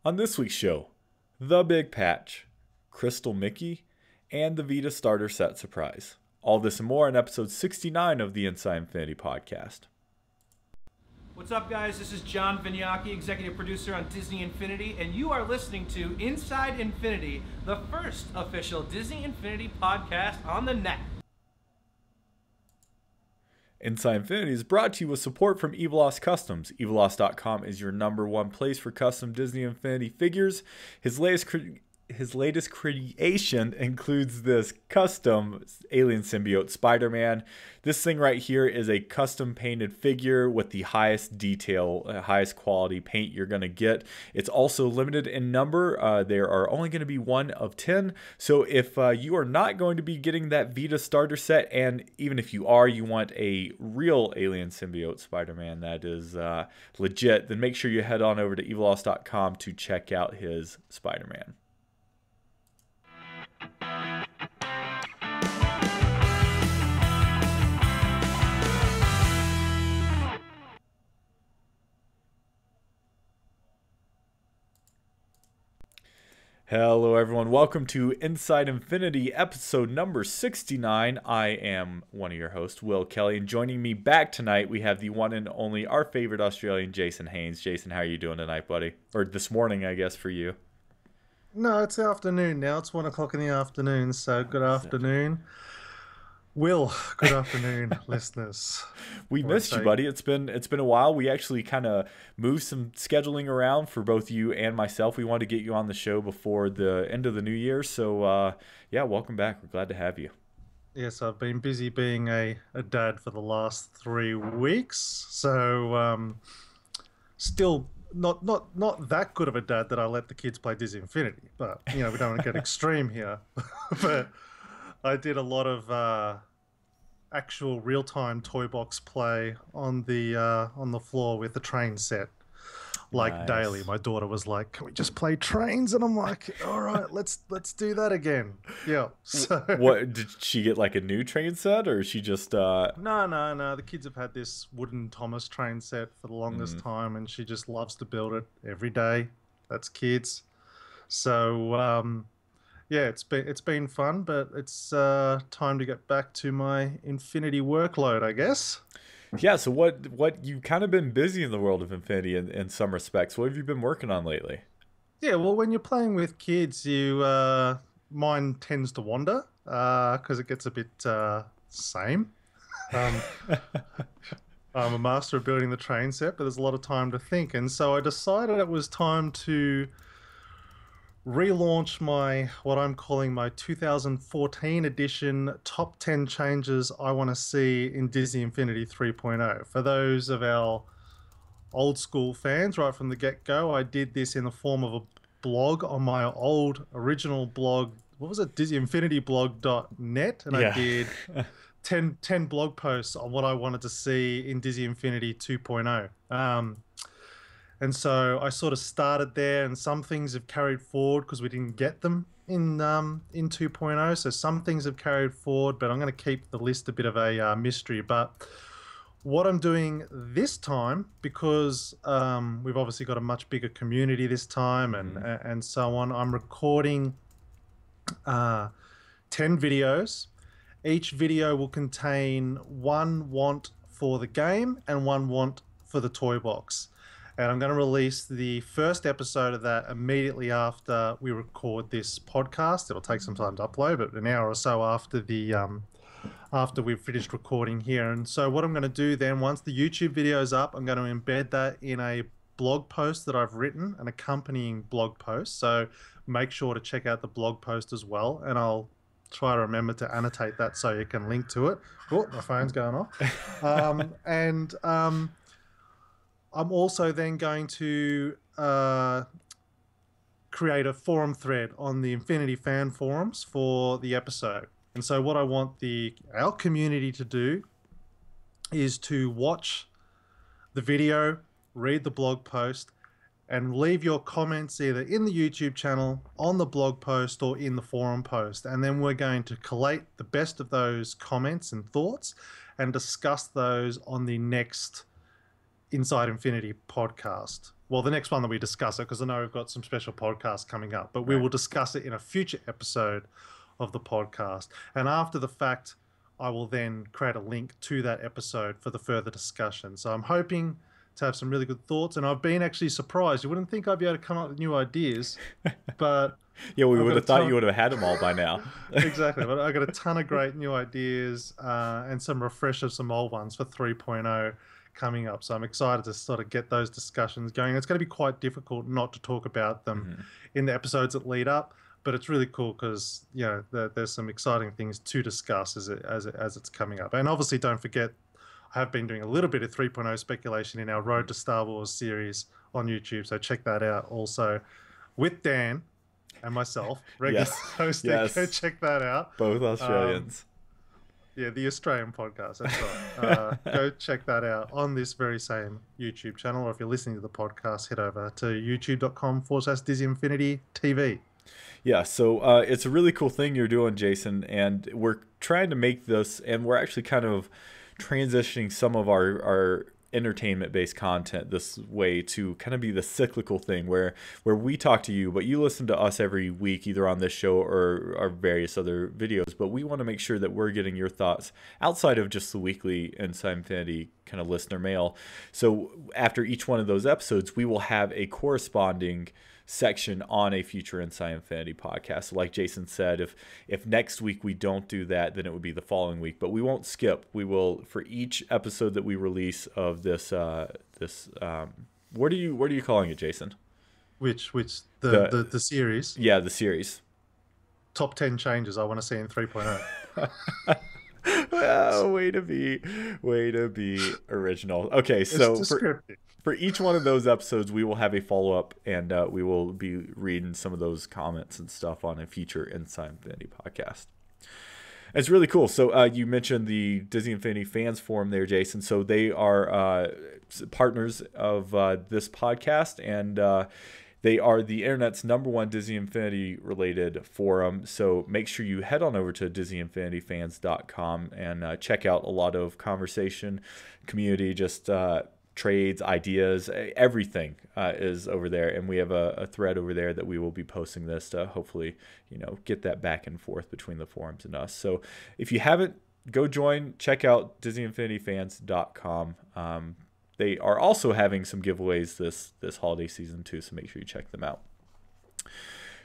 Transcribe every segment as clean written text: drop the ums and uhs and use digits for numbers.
On this week's show, The Big Patch, Crystal Mickey, and the Vita Starter Set Surprise. All this and more in episode 69 of the Inside Infinity podcast. What's up, guys? This is John Vignacchi, executive producer on Disney Infinity, and you are listening to Inside Infinity, the first official Disney Infinity podcast on the net. Inside Infinity is brought to you with support from Evilos Customs. Evilos.com is your #1 place for custom Disney Infinity figures. His latest creation includes this custom alien symbiote Spider-Man. This thing right here is a custom painted figure with the highest detail, highest quality paint you're going to get. It's also limited in number. There are only going to be 1 of 10. So if you are not going to be getting that Vita starter set, and even if you are, you want a real alien symbiote Spider-Man that is legit, then make sure you head on over to evilos.com to check out his Spider-Man. Hello everyone, welcome to Inside Infinity episode number 69. I am one of your hosts, Will Kelly, and joining me back tonight we have the one and only, our favorite Australian, Jason Haynes. Jason, how are you doing tonight, buddy? Or this morning, I guess, for you. No, it's afternoon now. It's 1 o'clock in the afternoon, so good afternoon. Will, good afternoon, listeners. We missed you, buddy. It's been a while. We actually kind of moved some scheduling around for both you and myself. We wanted to get you on the show before the end of the new year. So, yeah, welcome back. We're glad to have you. Yes, I've been busy being a dad for the last 3 weeks. So, still not that good of a dad that I let the kids play Disney Infinity. But, we don't want to get extreme here. But I did a lot of actual real-time toy box play on the floor with the train set, like daily. My daughter was like, "Can we just play trains?" And I'm like, "All right, let's do that again." Yeah. So what did she get, like a new train set, or she just? No. The kids have had this wooden Thomas train set for the longest time, and she just loves to build it every day. That's kids. So yeah, it's been fun, but it's time to get back to my Infinity workload, I guess. Yeah, so what you kind of been busy in the world of Infinity in some respects. What have you been working on lately? Yeah, well, when you're playing with kids, mind tends to wander because it gets a bit same. I'm a master of building the train set, but there's a lot of time to think, and so I decided it was time to relaunch what I'm calling my 2014 edition top 10 changes I want to see in Disney Infinity 3.0. For those of our old school fans, right from the get-go, I did this in the form of a blog on my old original blog. What was it? DisneyInfinityblog.net, and I did 10 blog posts on what I wanted to see in Disney Infinity 2.0. And so I sort of started there, and some things have carried forward because we didn't get them in 2.0. So some things have carried forward, but I'm going to keep the list a bit of a mystery. But what I'm doing this time, because we've obviously got a much bigger community this time, and so on, I'm recording 10 videos. Each video will contain 1 want for the game and 1 want for the toy box. And I'm going to release the first episode of that immediately after we record this podcast. It'll take some time to upload, but an hour or so after after we've finished recording here. And so what I'm going to do then, once the YouTube video is up, I'm going to embed that in a blog post that I've written, an accompanying blog post. So make sure to check out the blog post as well, and I'll try to remember to annotate that so you can link to it. Oh, my phone's going off. I'm also then going to create a forum thread on the Infinity fan forums for the episode. And so what I want our community to do is to watch the video, read the blog post, and leave your comments either in the YouTube channel, on the blog post, or in the forum post. And then we're going to collate the best of those comments and thoughts and discuss those on the next Inside Infinity podcast. Well, the next one that we discuss it, because I know we've got some special podcasts coming up, but we Right. will discuss it in a future episode of the podcast. And after the fact, I will then create a link to that episode for the further discussion. So I'm hoping to have some really good thoughts. And I've been actually surprised. You wouldn't think I'd be able to come up with new ideas, but Yeah, we I've would got a have thought you ton. would have had them all by now. Exactly, but I got a ton of great new ideas and some refresh of some old ones for 3.0 coming up. So I'm excited to sort of get those discussions going. It's going to be quite difficult not to talk about them Mhm. in the episodes that lead up, but it's really cool because there's some exciting things to discuss as it's coming up. And obviously, don't forget, I have been doing a little bit of 3.0 speculation in our Road to Star Wars series on YouTube, so check that out also with Dan and myself, regular Yes. hosting. Yes. Go check that out. Both Australians. Yeah, the Australian podcast. That's right. Go check that out on this very same YouTube channel, or if you're listening to the podcast, head over to youtube.com/Disney Infinity TV. Yeah, so it's a really cool thing you're doing, Jason, and we're trying to make this, and we're actually kind of transitioning some of our entertainment-based content this way to kind of be the cyclical thing where we talk to you, but you listen to us every week, either on this show or our various other videos. But we want to make sure that we're getting your thoughts outside of just the weekly Inside Infinity kind of listener mail. So after each one of those episodes, we will have a corresponding section on a future Inside Infinity podcast. So like Jason said, if next week we don't do that, then it would be the following week. But we won't skip. We will, for each episode that we release of this what are you calling it, Jason? Which the series Yeah, the series. top 10 changes I want to see in 3.0. Oh, way to be original. Okay, so It's descriptive. for each one of those episodes, we will have a follow-up, and we will be reading some of those comments and stuff on a future Inside Infinity podcast. It's really cool. So you mentioned the Disney Infinity fans forum there, Jason. So they are partners of this podcast, and they are the internet's #1 Disney Infinity related forum. So make sure you head on over to DisneyInfinityFans.com and check out a lot of conversation, community, just trades, ideas, everything is over there. And we have a thread over there that we will be posting this to hopefully, get that back and forth between the forums and us. So if you haven't, go join, check out DisneyInfinityFans.com. They are also having some giveaways this holiday season too, so make sure you check them out.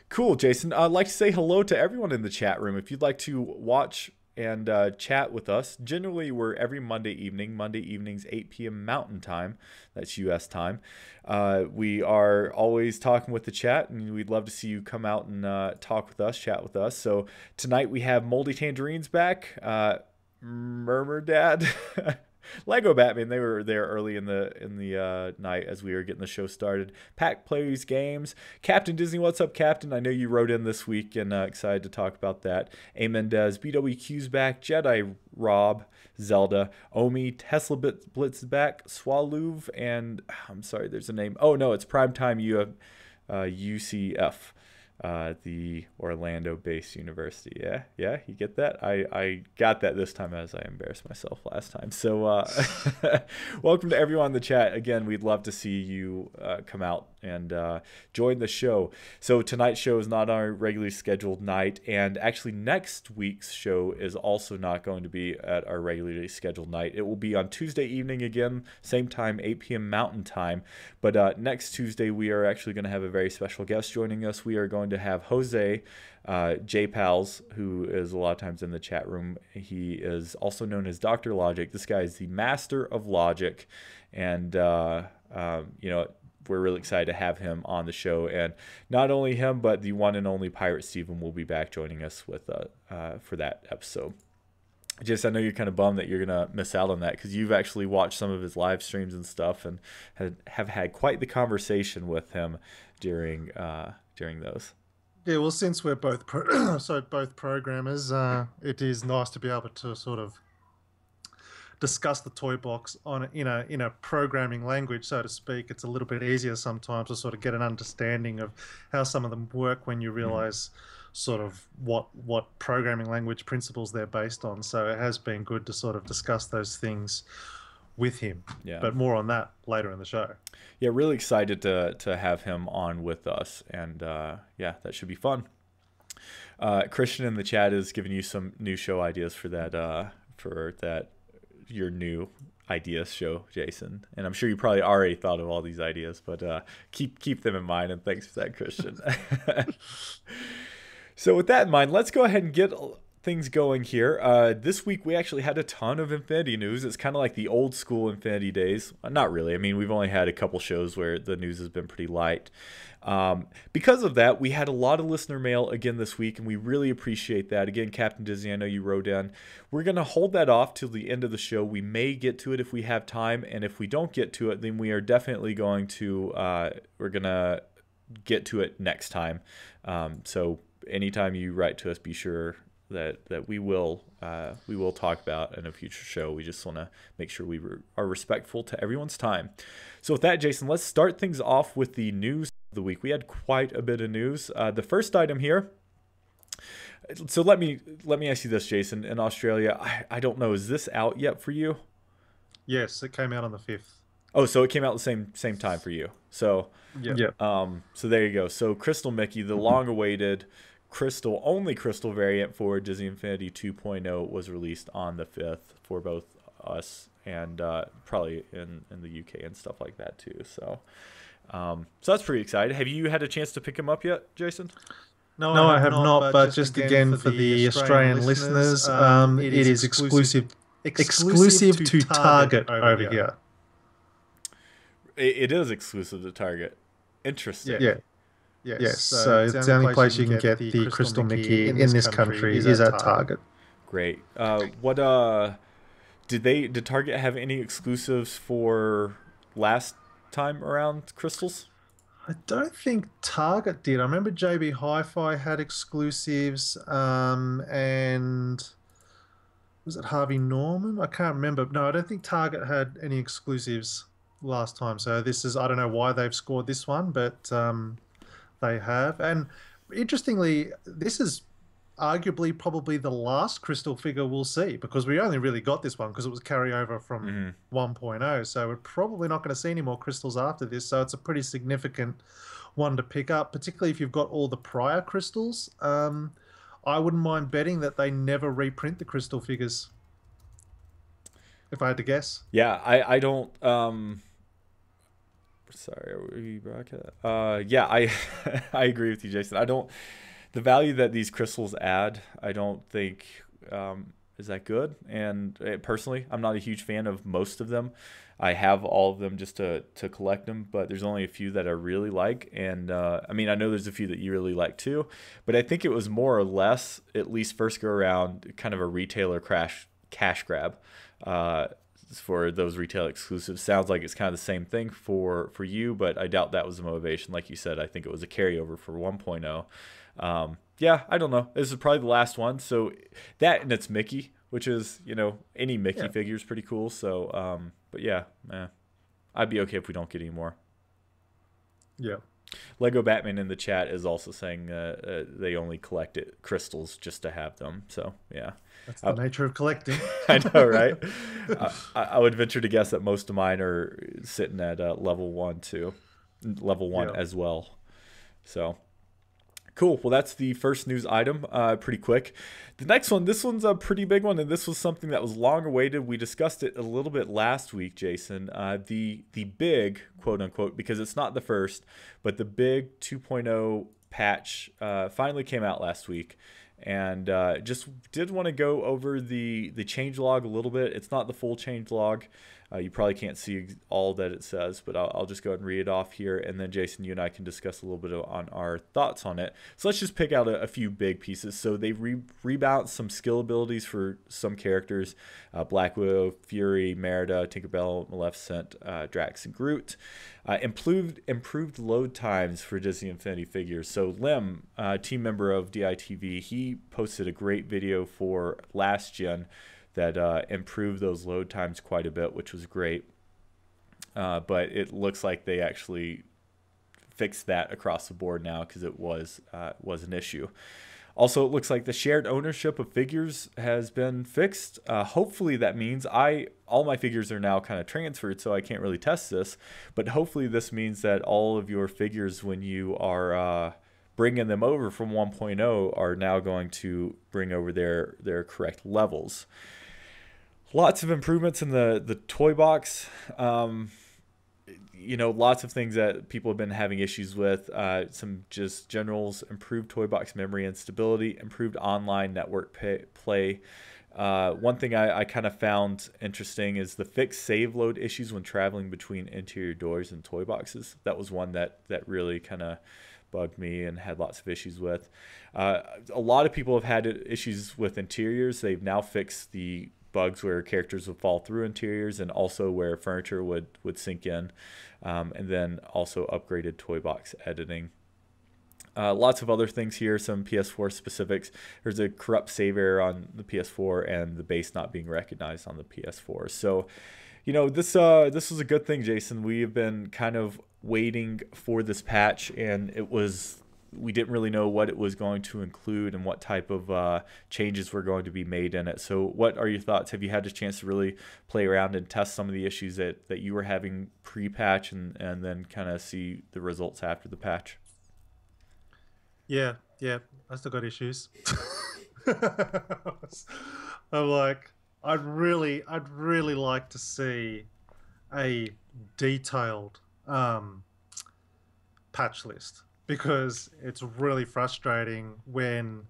Cool, Jason. I'd like to say hello to everyone in the chat room. If you'd like to watch and chat with us, generally we're every Monday evenings, 8 p.m. Mountain Time. That's U.S. time. We are always talking with the chat, and we'd love to see you come out and talk with us, chat with us. So tonight we have Moldy Tangerines back, Murmur Dad, Lego Batman. They were there early in the night as we were getting the show started. Pack Plays Games, Captain Disney. What's up, Captain? I know you wrote in this week and excited to talk about that. A Mendez, BWQ's back, Jedi Rob, Zelda, Omi, Tesla Blitz is back, Swalloov, and I'm sorry, there's a name. Oh no, it's Primetime UCF. The Orlando-based university. Yeah, you get that? I got that this time as I embarrassed myself last time. So welcome to everyone in the chat. Again, we'd love to see you come out and join the show. So tonight's show is not our regularly scheduled night, and actually next week's show is also not going to be at our regularly scheduled night. It will be on Tuesday evening again, same time, 8 p.m. Mountain Time. But next Tuesday, we are actually going to have a very special guest joining us. We are going to have Jose J Pals, who is a lot of times in the chat room. He is also known as Dr. Logic. This guy is the master of logic, and we're really excited to have him on the show. And not only him, but the one and only Pirate Steven will be back joining us with for that episode. I know you're kind of bummed that you're going to miss out on that, because you've actually watched some of his live streams and stuff and have had quite the conversation with him during those. Yeah, well, since we're both both programmers, it is nice to be able to sort of discuss the toy box in a programming language, so to speak. It's a little bit easier sometimes to sort of get an understanding of how some of them work when you realize sort of what programming language principles they're based on. So it has been good to sort of discuss those things with him. Yeah. But more on that later in the show. Yeah, really excited to have him on with us, and yeah, that should be fun. Christian in the chat is giving you some new show ideas for that your new ideas show, Jason, and I'm sure you probably already thought of all these ideas, but keep them in mind, and thanks for that, Christian. So with that in mind, let's go ahead and get things going here. This week we actually had a ton of Infinity news. It's kind of like the old school Infinity days. Not really. I mean, we've only had a couple shows where the news has been pretty light. Because of that, we had a lot of listener mail again this week, and we really appreciate that. Again, Captain Disney, I know you wrote in. We're going to hold that off till the end of the show. We may get to it if we have time, and if we don't get to it, then we are definitely going to we're going to get to it next time. So anytime you write to us, be sure that we will talk about in a future show. We just want to make sure we are respectful to everyone's time. So with that, Jason, let's start things off with the news of the week. We had quite a bit of news. The first item here. So let me ask you this, Jason. In Australia, I don't know, is this out yet for you? Yes, it came out on the 5th. Oh, so it came out the same time for you. So Yeah. So there you go. So Crystal Mickey, the long-awaited only crystal variant for Disney Infinity 2.0 was released on the 5th for both us and probably in the UK and stuff like that too. So that's pretty exciting. Have you had a chance to pick him up yet, Jason? No, I have not. But just again for the Australian listeners, it is exclusive to Target over here. It is exclusive to Target. Interesting. Yeah. Yes. So it's the only place you can get the Crystal Mickey in this country is at Target. Great. Did Target have any exclusives for last time around crystals? I don't think Target did. I remember JB Hi-Fi had exclusives, and was it Harvey Norman? I can't remember. No, I don't think Target had any exclusives last time. So I don't know why they've scored this one, but they have. And interestingly, this is arguably probably the last crystal figure we'll see, because we only really got this one because it was carryover from 1.0. So we're probably not going to see any more crystals after this. So it's a pretty significant one to pick up, particularly if you've got all the prior crystals. I wouldn't mind betting that they never reprint the crystal figures, if I had to guess. Yeah, I don't. Sorry, are we broadcast? Yeah, I agree with you, Jason. The value that these crystals add, I don't think is that good. And personally, I'm not a huge fan of most of them. I have all of them just to collect them, but there's only a few that I really like. And I mean, I know there's a few that you really like too, but I think it was more or less, at least first go around, kind of a retailer cash grab. For those retail exclusives. Sounds like it's kind of the same thing for you, but I doubt that was the motivation. Like you said, I think it was a carryover for 1.0. Yeah, I don't know. This is probably the last one. So that, and it's Mickey, which is, any Mickey figure is pretty cool. So, but yeah, I'd be okay if we don't get any more. Yeah. Lego Batman in the chat is also saying they only collect crystals just to have them. So yeah, that's the nature of collecting. I know, right? I would venture to guess that most of mine are sitting at level 1 too, level 1 as well. So cool. Well, that's the first news item. Pretty quick. The next one, this one's a pretty big one, and this was something that was long awaited. We discussed it a little bit last week, Jason. The big, quote unquote, because it's not the first, but the big 2.0 patch finally came out last week. And just did want to go over the changelog a little bit. It's not the full changelog. You probably can't see all that it says, but I'll just go ahead and read it off here. And then, Jason, you and I can discuss a little bit on our thoughts on it. So let's just pick out a few big pieces. So they rebalanced some skill abilities for some characters. Black Widow, Fury, Merida, Tinkerbell, Maleficent, Drax, and Groot. Improved load times for Disney Infinity figures. So Lim, team member of DITV, he posted a great video for last gen that improved those load times quite a bit, which was great. But it looks like they actually fixed that across the board now, because it was an issue. Also, it looks like the shared ownership of figures has been fixed. Hopefully, that means all my figures are now kind of transferred, so I can't really test this. But hopefully, this means that all of your figures, when you are bringing them over from 1.0, are now going to bring over their correct levels. Lots of improvements in the toy box. Lots of things that people have been having issues with. Some just generals, improved toy box memory and stability, improved online network play. One thing I kind of found interesting is the fixed save load issues when traveling between interior doors and toy boxes. That was one that really kind of bugged me and had lots of issues with. A lot of people have had issues with interiors. They've now fixed the bugs where characters would fall through interiors and also where furniture would sink in, and then also upgraded toy box editing. Lots of other things here, some PS4 specifics. There's a corrupt save error on the PS4 and the base not being recognized on the PS4. So, this was a good thing, Jason. We have been kind of waiting for this patch, and we didn't really know what it was going to include and what type of changes were going to be made in it. So what are your thoughts? Have you had a chance to really play around and test some of the issues that you were having pre-patch and then kind of see the results after the patch? Yeah, I still got issues. I'm like, I'd really like to see a detailed patch list, because it's really frustrating when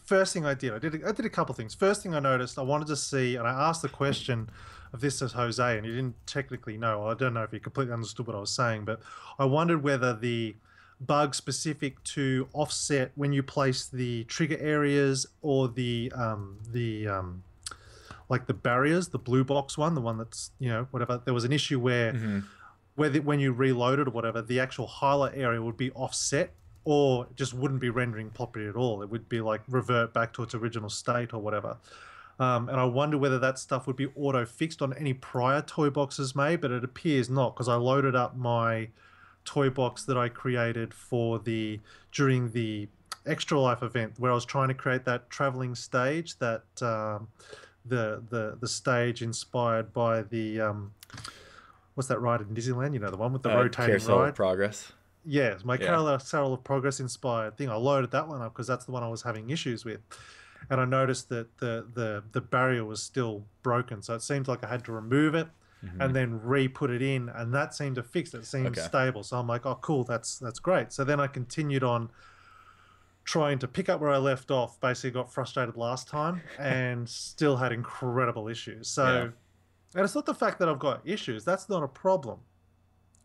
first thing I did a couple of things. First thing I noticed, I wanted to see, and I asked the question of this as Jose, and he didn't technically know. I don't know if he completely understood what I was saying, but I wondered whether the bug specific to offset when you place the trigger areas or the like the barriers, the blue box one, the one that's, whatever. There was an issue where when you reload it or whatever, the actual highlight area would be offset, or it just wouldn't be rendering properly at all. It would be like revert back to its original state or whatever. And I wonder whether that stuff would be auto-fixed on any prior toy boxes made, but it appears not, because I loaded up my toy box that I created during the Extra Life event, where I was trying to create that traveling stage, that the stage inspired by the what's that ride in Disneyland? The one with the rotating Carousel ride. of Progress. Yeah, my Carousel of Progress inspired thing. I loaded that one up because that's the one I was having issues with, and I noticed that the barrier was still broken. So it seems like I had to remove it and then re-put it in, and that seemed to fix it. It seemed stable. So I'm like, oh, cool, that's great. So then I continued on trying to pick up where I left off. Basically got frustrated last time and still had incredible issues. So, and it's not the fact that I've got issues. That's not a problem.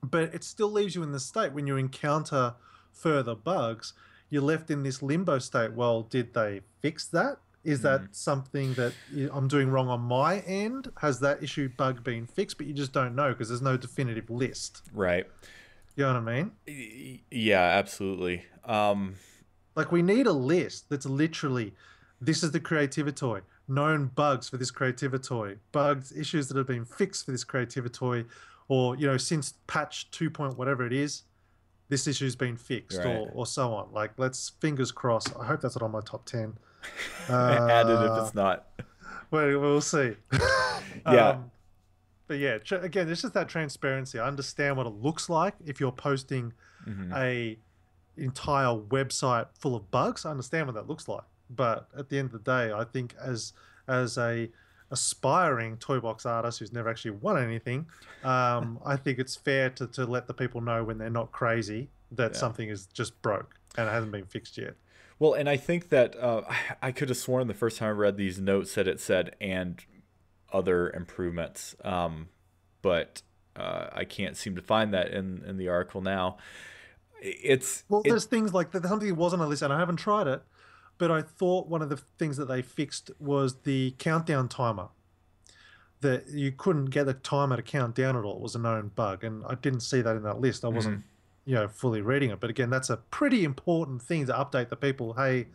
But it still leaves you in this state when you encounter further bugs. You're left in this limbo state. Well, did they fix that? Is that something that I'm doing wrong on my end? Has that bug been fixed? But you just don't know because there's no definitive list. Right. You know what I mean? Yeah, absolutely. Like, we need a list that's literally, this is the Creativitoy, known bugs for this Creativitoy, bugs, issues that have been fixed for this Creativitoy, or, since patch 2 point whatever it is, this issue's been fixed, right. or so on. Like, let's fingers crossed. I hope that's not on my top 10. Add it if it's not. Well, we'll see. Yeah. But yeah, again, it's just that transparency. I understand what it looks like if you're posting a entire website full of bugs. I understand what that looks like. But at the end of the day, I think as a aspiring toy box artist who's never actually won anything, I think it's fair to let the people know when they're not crazy that something is just broke and it hasn't been fixed yet. Well, and I think that I could have sworn the first time I read these notes that it said and other improvements, but I can't seem to find that in the article now. There's things like that. Something that wasn't on the list, and I haven't tried it, but I thought one of the things that they fixed was the countdown timer. That you couldn't get the timer to count down at all. It was a known bug, and I didn't see that in that list. I wasn't fully reading it. But again, that's a pretty important thing to update the people. Hey,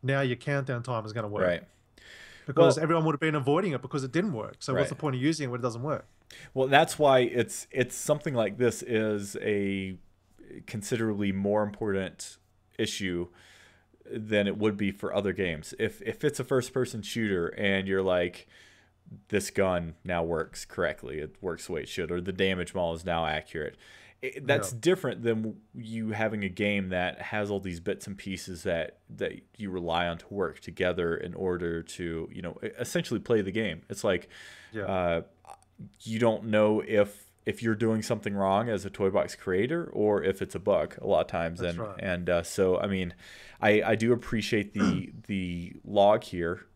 now your countdown timer is going to work. Right. Because everyone would have been avoiding it because it didn't work. So what's the point of using it when it doesn't work? Well, that's why it's something like this is a considerably more important issue than it would be for other games. If it's a first person shooter and you're like, this gun now works correctly, it works the way it should, or the damage model is now accurate. That's Yeah. different than you having a game that has all these bits and pieces that you rely on to work together in order to, essentially play the game. It's like, Yeah. uh, you don't know if you're doing something wrong as a toy box creator or if it's a bug a lot of times. That's and right. and so I mean, I do appreciate the log here,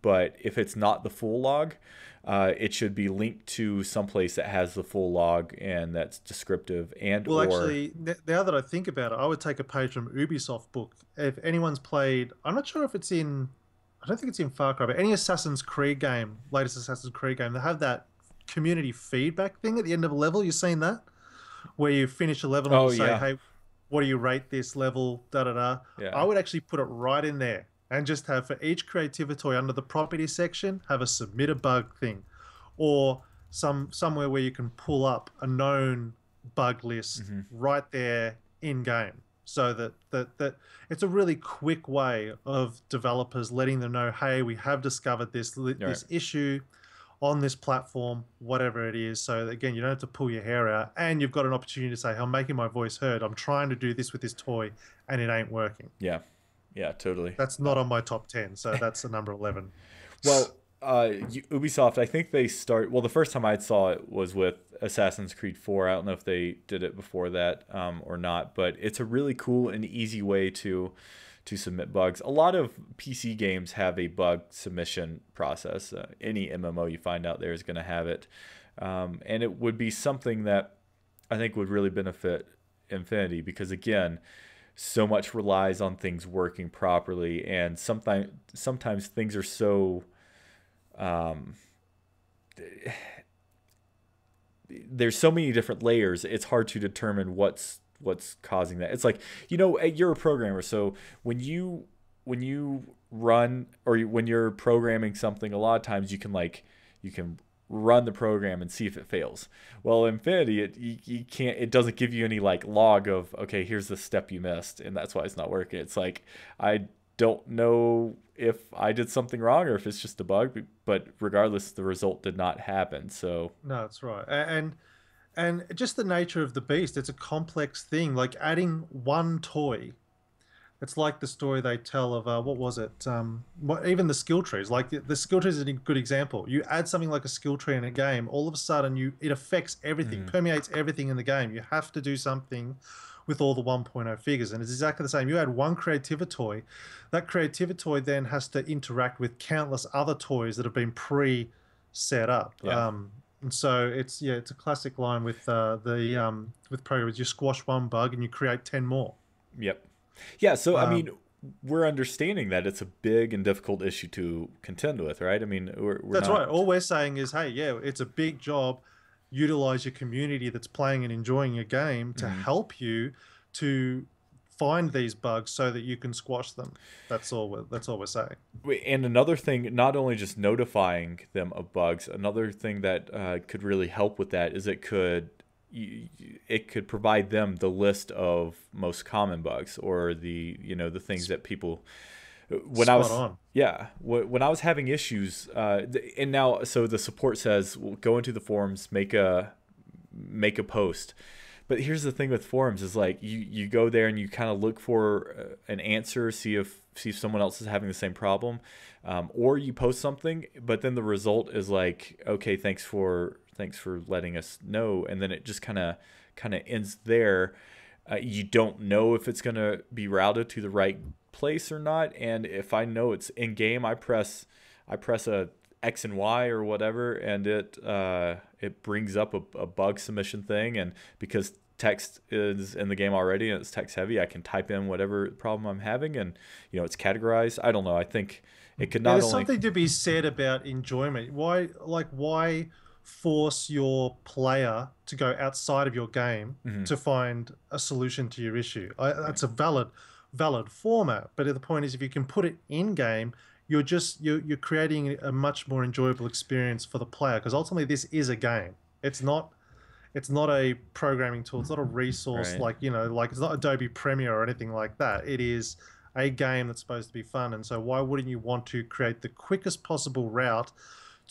but if it's not the full log, it should be linked to someplace that has the full log and that's descriptive and Well, or actually, now that I think about it, I would take a page from Ubisoft book. If anyone's played, I'm not sure if it's in, I don't think it's in Far Cry, but any Assassin's Creed game, latest Assassin's Creed game, they have that community feedback thing at the end of a level. You've seen that? Where you finish a level and oh it'll say, yeah, hey, what do you rate this level? Da da da. I yeah, would actually put it right in there and just have for each creativity toy under the property section, have a submit a bug thing, or somewhere where you can pull up a known bug list hmm, right there in game. So that it's a really quick way of developers letting them know, hey, we have discovered right, this issue on this platform, whatever it is. So that, again, you don't have to pull your hair out, and you've got an opportunity to say, "I'm making my voice heard. I'm trying to do this with this toy, and it ain't working." yeah, yeah, totally. That's not on my top 10, so that's the number 11. Well, Ubisoft, I think they start. Well, the first time I saw it was with Assassin's Creed 4. I don't know if they did it before that or not, but it's a really cool and easy way to submit bugs. A lot of PC games have a bug submission process. Any MMO you find out there is going to have it, and it would be something that I think would really benefit Infinity because again, so much relies on things working properly, and sometimes things are so um, there's so many different layers. It's hard to determine what's causing that. It's like you're a programmer, so when you run or when you're programming something, a lot of times you can run the program and see if it fails. Well, Infinity, you can't. It doesn't give you any like log of okay, here's the step you missed, and that's why it's not working. It's like I don't know if I did something wrong or if it's just a bug, but regardless, the result did not happen. So No, that's right. And just the nature of the beast, it's a complex thing. Like adding one toy, it's like the story they tell of what was it? Even the skill trees. Like the skill trees is a good example. You add something like a skill tree in a game, all of a sudden it affects everything, mm, permeates everything in the game. You have to do something with all the 1.0 figures, and it's exactly the same. You add one creativity toy, that creativity toy then has to interact with countless other toys that have been pre-set up. yeah, And so it's a classic line with with programs. You squash one bug and you create 10 more. yep, yeah. So I mean, Um, we're understanding that it's a big and difficult issue to contend with, right? I mean, we're That's right. not. All we're saying is, hey, yeah, it's a big job. Utilize your community that's playing and enjoying your game to Mhm. help you to find these bugs so that you can squash them. That's all we're saying. And another thing, not only just notifying them of bugs, another thing that could really help with that is it could provide them the list of most common bugs or the things that people when I Spot was on. yeah when I was having issues and now so the support says well, go into the forums, make a post. But here's the thing with forums is like you go there and you kind of look for an answer, see if someone else is having the same problem, or you post something, but then the result is like, okay, thanks for letting us know, and then it just kind of ends there. You don't know if it's gonna be routed to the right place or not, and if I know it's in game, I press a X and Y or whatever, and it brings up a bug submission thing, and because text is in the game already and it's text heavy, I can type in whatever problem I'm having, and it's categorized. I don't know. I think it could Yeah, not there's only. something to be said about enjoyment. Why force your player to go outside of your game Mhm, to find a solution to your issue? right. That's a valid format, but the point is, if you can put it in game, you're creating a much more enjoyable experience for the player because ultimately this is a game. It's not a programming tool. It's not a resource Right. like, like it's not Adobe Premiere or anything like that. It is a game that's supposed to be fun. And so why wouldn't you want to create the quickest possible route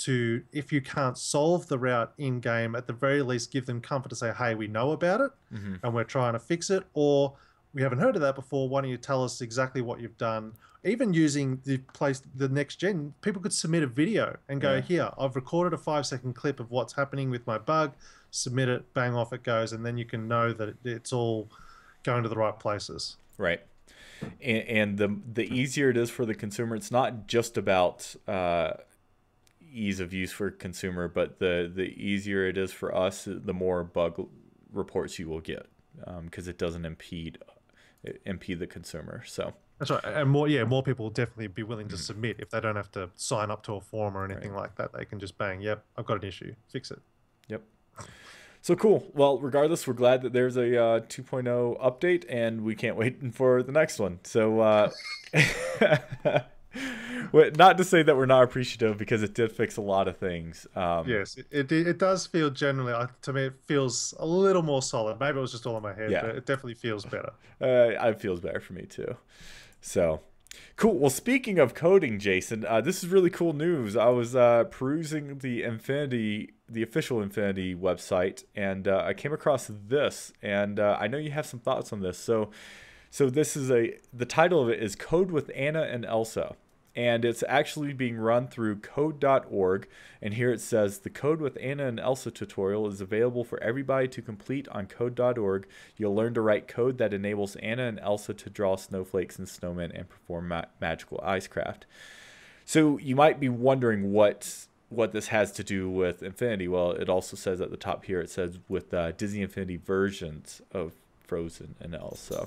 to, if you can't solve the route in game, at the very least give them comfort to say, hey, we know about it and we're trying to fix it, or we haven't heard of that before. Why don't you tell us exactly what you've done? Even using the next gen, people could submit a video and go, here, I've recorded a 5-second clip of what's happening with my bug, submit it, bang, off it goes, and then you can know that it's all going to the right places. Right. And the easier it is for the consumer, it's not just about ease of use for consumer, but the easier it is for us, the more bug reports you will get, because it doesn't impede the consumer. So that's right. And more people will definitely be willing to submit if they don't have to sign up to a form or anything like that. They can just bang, yep, I've got an issue, fix it. Yep. So cool. Well, regardless, we're glad that there's a 2.0 update, and we can't wait for the next one. So not to say that we're not appreciative, because it did fix a lot of things. Yes, it does feel generally, to me, it feels a little more solid. Maybe it was just all in my head, but it definitely feels better. It feels better for me too. So cool. Well, speaking of coding, Jason, this is really cool news. I was perusing the official Infinity website, and I came across this, and I know you have some thoughts on this. So this is the title of it is Code with Anna and Elsa. And it's actually being run through code.org. And here it says, the Code with Anna and Elsa tutorial is available for everybody to complete on code.org. You'll learn to write code that enables Anna and Elsa to draw snowflakes and snowmen and perform magical icecraft. So you might be wondering what this has to do with Infinity. Well, it also says at the top here, it says with Disney Infinity versions of Frozen and Elsa.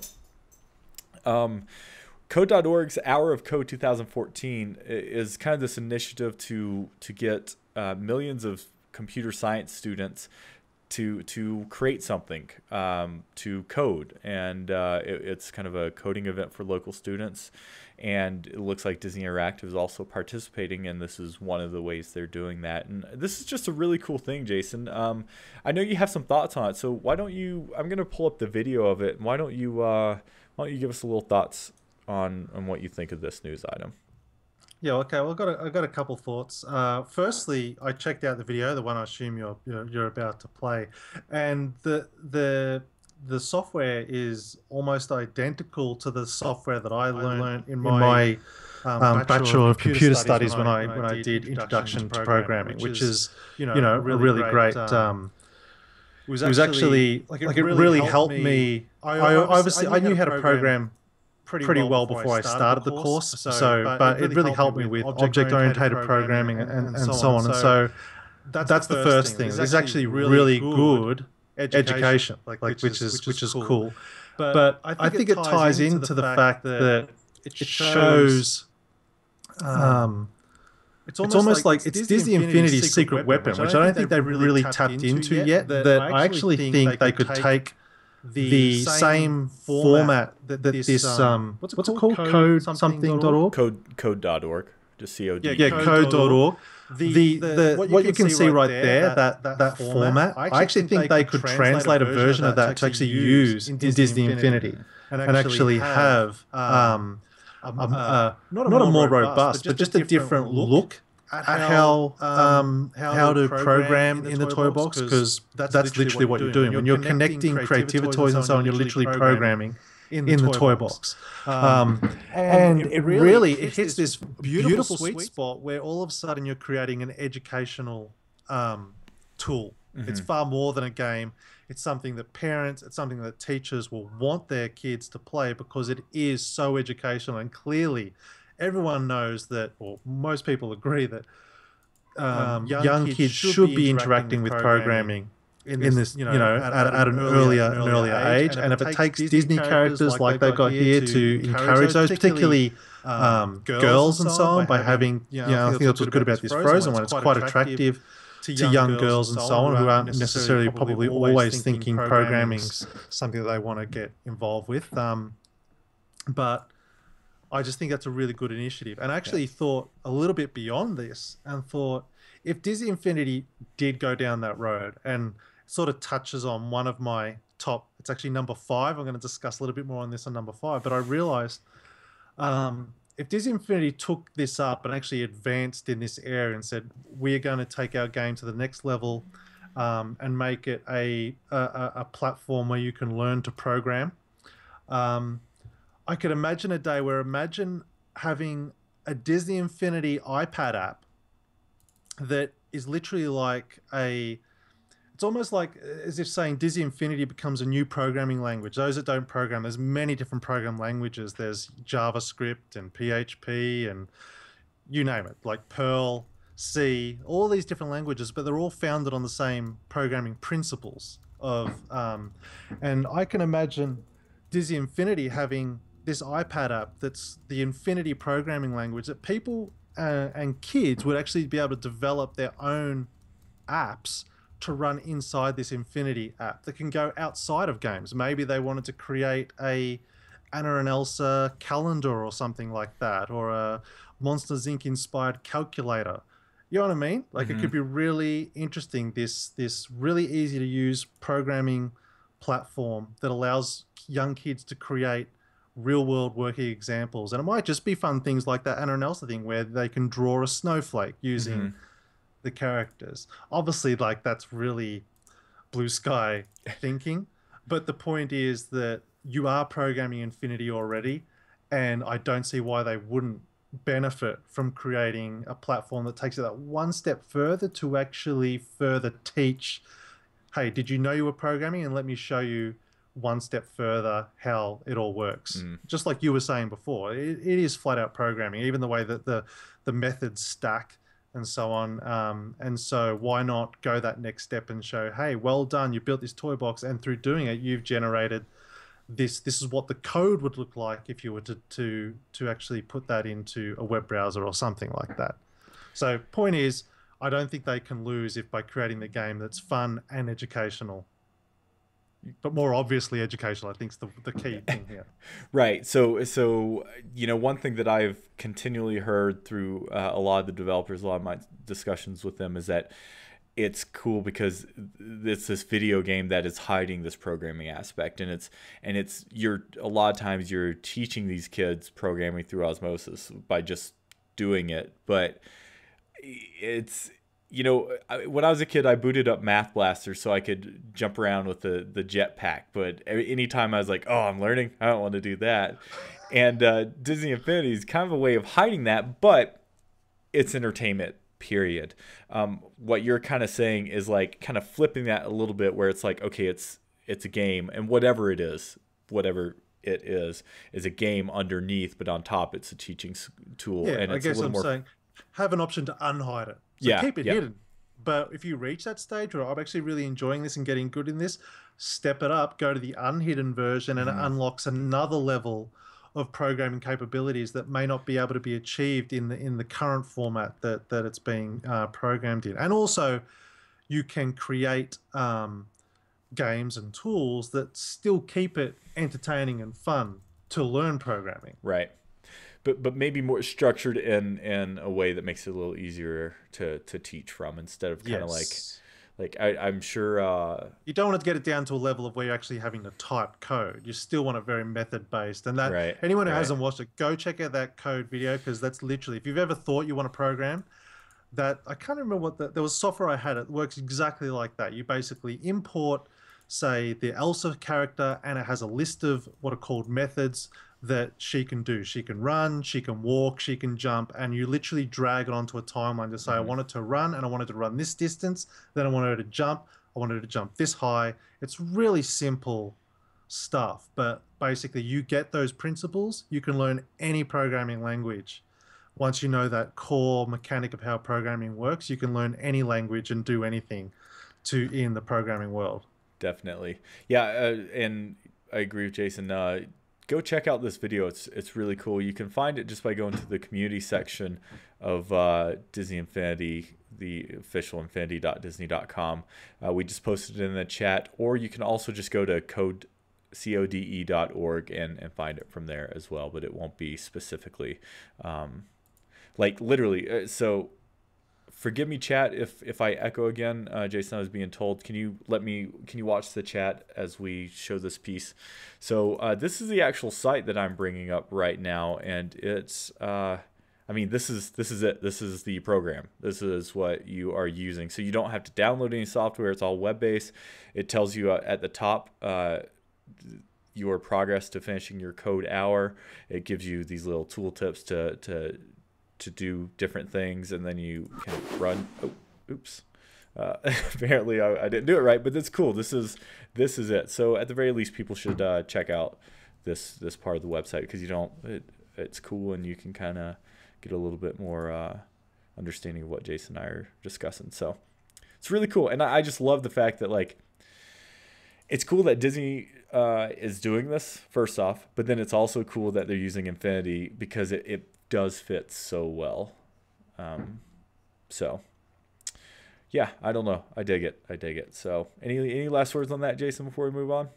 Code.org's Hour of Code 2014 is kind of this initiative to get millions of computer science students to create something, to code, and it's kind of a coding event for local students. And it looks like Disney Interactive is also participating, and this is one of the ways they're doing that. And this is just a really cool thing, Jason. I know you have some thoughts on it, so why don't you? I'm gonna pull up the video of it, and why don't you give us a little thoughts on what you think of this news item? Yeah, okay. Well, I got a couple thoughts. Firstly, I checked out the video, the one I assume you're about to play, and the software is almost identical to the software that I learned in my Bachelor of Computer Studies when I did Introduction to Programming, which is a really great. It was actually like it really helped me. I knew how to program pretty well before I started the course. But it really helped me with object-oriented programming and so on. And so that's the first thing. It's actually really good education, which is cool. But I think it ties into the fact that it shows. It's almost like it's Disney Infinity's secret weapon, which I don't think they've really tapped into yet. That I actually think they could take the same format that this what's it called? Code.org? Code.org. Just C-O-D. Yeah, code.org. What you can see right there, that format, I actually think they could translate a version of that to actually use in Disney Infinity and actually have not a more robust, but just a different look at how to program in the toy box, because that's literally what you're doing. When you're connecting creativity toys and so on, you're literally programming in the toy box. And it hits this beautiful sweet spot where all of a sudden you're creating an educational tool. It's far more than a game. It's something that it's something that teachers will want their kids to play because it is so educational. And clearly everyone knows that, or most people agree that young kids should be interacting with programming in this, at an earlier age. And if it takes Disney characters like they've got here to encourage those, particularly girls and so on, by having, I think that's what's good about this Frozen one. It's quite attractive to young girls and so on, who aren't necessarily probably always thinking programming's something that they want to get involved with. But I just think that's a really good initiative. And I actually thought a little bit beyond this and thought, if Disney Infinity did go down that road, and sort of touches on one of my top. It's actually number five. I'm going to discuss a little bit more on this on number five. But I realized if Disney Infinity took this up and actually advanced in this area and said we're going to take our game to the next level, and make it a platform where you can learn to program. Um, I could imagine a day where imagine having a Disney Infinity iPad app that is literally like it's almost like as if saying Disney Infinity becomes a new programming language. Those that don't program, there's many different program languages. There's JavaScript and PHP and you name it, like Perl, C, all these different languages, but they're all founded on the same programming principles of, and I can imagine Disney Infinity having this iPad app that's the Infinity programming language that people and kids would actually be able to develop their own apps to run inside this Infinity app that can go outside of games. Maybe they wanted to create a Anna and Elsa calendar or something like that, or a Monsters Inc. inspired calculator. You know what I mean? Like it could be really interesting. This really easy to use programming platform that allows young kids to create real world working examples. And it might just be fun things like that Anna and Elsa thing where they can draw a snowflake using the characters. Obviously, like that's really blue sky thinking. But the point is that you are programming Infinity already, and I don't see why they wouldn't benefit from creating a platform that takes it that one step further to actually further teach, hey, did you know you were programming? And let me show you one step further how it all works. Just like you were saying before, it is flat out programming, even the way that the methods stack and so on. And so why not go that next step and show, hey, well done, you built this toy box, and through doing it, you've generated this is what the code would look like if you were to actually put that into a web browser or something like that. So point is, I don't think they can lose if by creating the game that's fun and educational. But more obviously educational, I think, is the key thing here. Right. So one thing that I've continually heard through a lot of the developers, a lot of my discussions with them, is that it's cool because it's this video game that is hiding this programming aspect, and you're a lot of times you're teaching these kids programming through osmosis by just doing it. But it's when I was a kid, I booted up Math Blaster so I could jump around with the jetpack. But anytime I was like, oh, I'm learning, I don't want to do that. And Disney Infinity is kind of a way of hiding that, but it's entertainment, period. What you're kind of saying is like kind of flipping that a little bit, where it's like, okay, it's a game, and whatever it is a game underneath, but on top it's a teaching tool. Yeah, and it's I guess a little I'm more saying have an option to unhide it. So keep it hidden. But if you reach that stage where I'm actually really enjoying this and getting good in this, step it up, go to the unhidden version, and it unlocks another level of programming capabilities that may not be able to be achieved in the current format that it's being programmed in. And also, you can create games and tools that still keep it entertaining and fun to learn programming. Right. But maybe more structured in a way that makes it a little easier to teach from, instead of kind of like I'm sure you don't want to get it down to a level of where you're actually having to type code. You still want it very method based, and that anyone who hasn't watched it, go check out that code video, because that's literally, if you've ever thought you want to program that, I can't remember what there was software I had, it works exactly like that. You basically import, say, the Elsa character, and it has a list of what are called methods that she can do. She can run, she can walk, she can jump, and you literally drag it onto a timeline to say, I want it to run, and I want it to run this distance, then I want her to jump, I want her to jump this high. It's really simple stuff, but basically you get those principles, you can learn any programming language. Once you know that core mechanic of how programming works, you can learn any language and do anything in the programming world. Definitely. Yeah, and I agree with Jason. Go check out this video. It's really cool. You can find it just by going to the community section of Disney Infinity, the official infinity.disney.com. We just posted it in the chat, or you can also just go to code.org and find it from there as well, but it won't be specifically like literally. So forgive me, chat, if I echo again. Jason, I was being told, can you watch the chat as we show this piece? So this is the actual site that I'm bringing up right now, and it's I mean, this is it. This is the program. This is what you are using. So you don't have to download any software. It's all web-based. It tells you at the top your progress to finishing your code hour. It gives you these little tooltips to do different things, and then you can run. Oh, oops. Apparently I didn't do it right, but that's cool. This is it. So at the very least, people should check out this part of the website, because it's cool, and you can kind of get a little bit more understanding of what Jason and I are discussing. So it's really cool, and I just love the fact that, like, it's cool that Disney is doing this, first off, but then it's also cool that they're using Infinity, because it does fit so well. So yeah, I don't know. I dig it. So any last words on that, Jason, before we move on?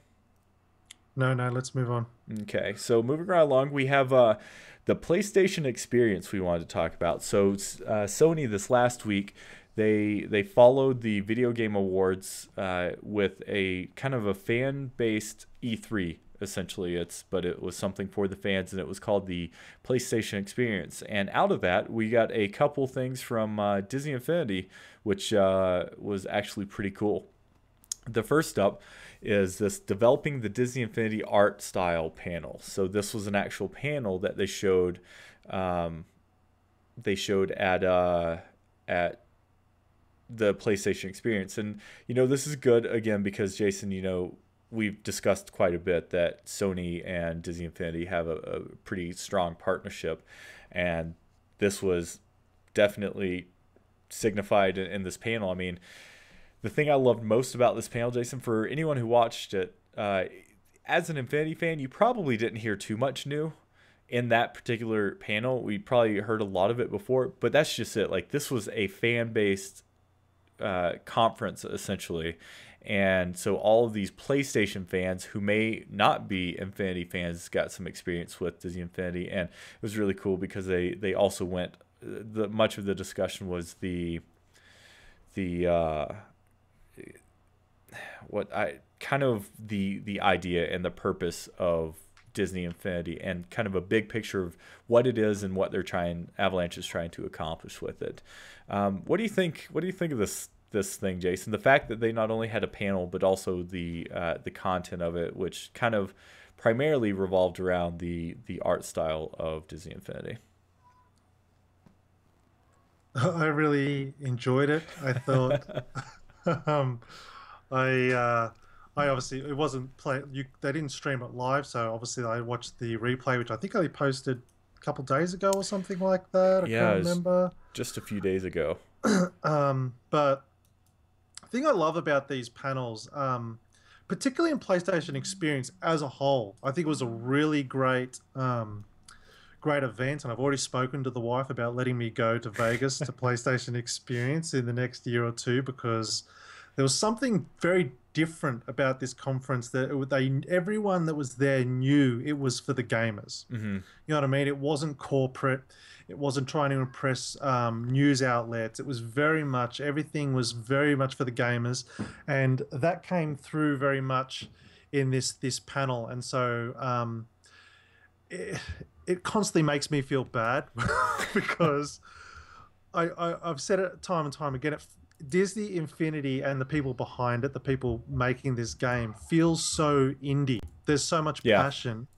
No, let's move on. Okay, so moving right along, we have the PlayStation experience we wanted to talk about. So Sony this last week, they followed the Video Game Awards with a kind of a fan-based E3, essentially. But it was something for the fans, and it was called the PlayStation Experience. And out of that, we got a couple things from Disney Infinity, which was actually pretty cool. The first up is this Developing the Disney Infinity Art Style panel. So this was an actual panel that they showed. They showed at the PlayStation Experience, and this is good again because, Jason, we've discussed quite a bit that Sony and Disney Infinity have a pretty strong partnership, and this was definitely signified in this panel. I mean, the thing I loved most about this panel, Jason, for anyone who watched it, as an Infinity fan, you probably didn't hear too much new in that particular panel. We probably heard a lot of it before, but that's just it. Like, this was a fan-based conference, essentially. And so all of these PlayStation fans who may not be Infinity fans got some experience with Disney Infinity, and it was really cool because they also went. Much of the discussion was the idea and the purpose of Disney Infinity, and kind of a big picture of what it is and what Avalanche is trying to accomplish with it. What do you think of this thing, Jason? The fact that they not only had a panel, but also the content of it, which kind of primarily revolved around the art style of Disney Infinity. I really enjoyed it. I thought, I obviously, it wasn't they didn't stream it live, so obviously I watched the replay, which I think they posted a couple days ago or something like that. I can't remember. Just a few days ago. But the thing I love about these panels, particularly in PlayStation Experience as a whole, I think it was a really great event, and I've already spoken to the wife about letting me go to Vegas to PlayStation Experience in the next year or two, because there was something very different about this conference that everyone that was there knew it was for the gamers. Mm-hmm. You know what I mean? It wasn't corporate. It wasn't trying to impress news outlets. It was everything was very much for the gamers, and that came through very much in this panel. And so it constantly makes me feel bad because I've said it time and time again. Disney Infinity and the people behind it, the people making this game, feels so indie. There's so much passion